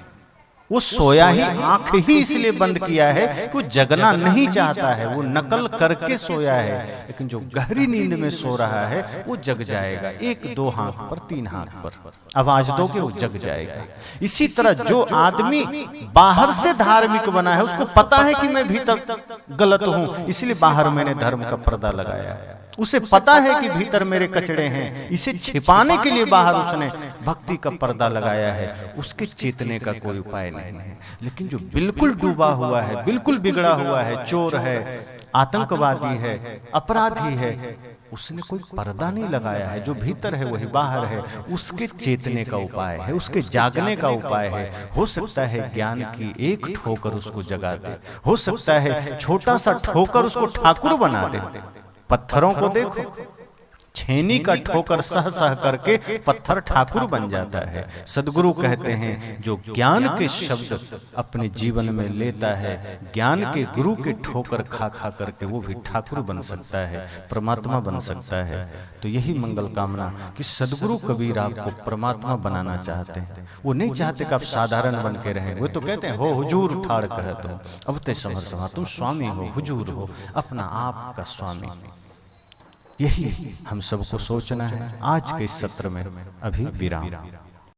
वो सोया ही, आंख ही इसलिए बंद किया है कि वो जगना नहीं चाहता है, वो नकल करके सोया है। लेकिन जो गहरी नींद में सो रहा है वो जग जाएगा, 1-2 हाथ पर 3 हाथ पर आवाज दोगे वो जग जाएगा। इसी तरह जो आदमी बाहर से धार्मिक बना है उसको पता है कि मैं भीतर गलत हूं, इसलिए बाहर मैंने धर्म का पर्दा लगाया है। उसे पता है कि भीतर मेरे कचड़े हैं, इसे छिपाने के लिए बाहर उसने भक्ति का पर्दा लगाया है। उसके चेतने का कोई उपाय नहीं है। लेकिन जो बिल्कुल डूबा हुआ है, बिल्कुल बिगड़ा हुआ है, चोर है, आतंकवादी है, अपराधी है, उसने कोई पर्दा नहीं लगाया है। जो भीतर है वही बाहर है। उसके चेतने का उपाय है, उसके जागने का उपाय है। हो सकता है ज्ञान की एक ठोकर उसको जगा दे, हो सकता है छोटा सा ठोकर उसको ठाकुर बना दे। पत्थरों को देखो, छेनी का ठोकर सह सह करके पत्थर ठाकुर बन जाता है। सदगुरु कहते हैं जो ज्ञान के शब्द अपने जीवन में लेता है, ज्ञान के गुरु के ठोकर खा खा करके वो भी ठाकुर बन सकता है, परमात्मा बन सकता है। तो यही मंगल कामना कि सदगुरु कबीर आपको परमात्मा बनाना चाहते हैं। वो नहीं चाहते कि आप साधारण बन के रहें। वो तो कहते हैं हो हुजूर ठाड़ कह तुम अब ते समर समा, तुम स्वामी हो, हुजूर हो, अपना आप का स्वामी। यही हम सबको सोचना है। आज के इस सत्र में अभी विराम।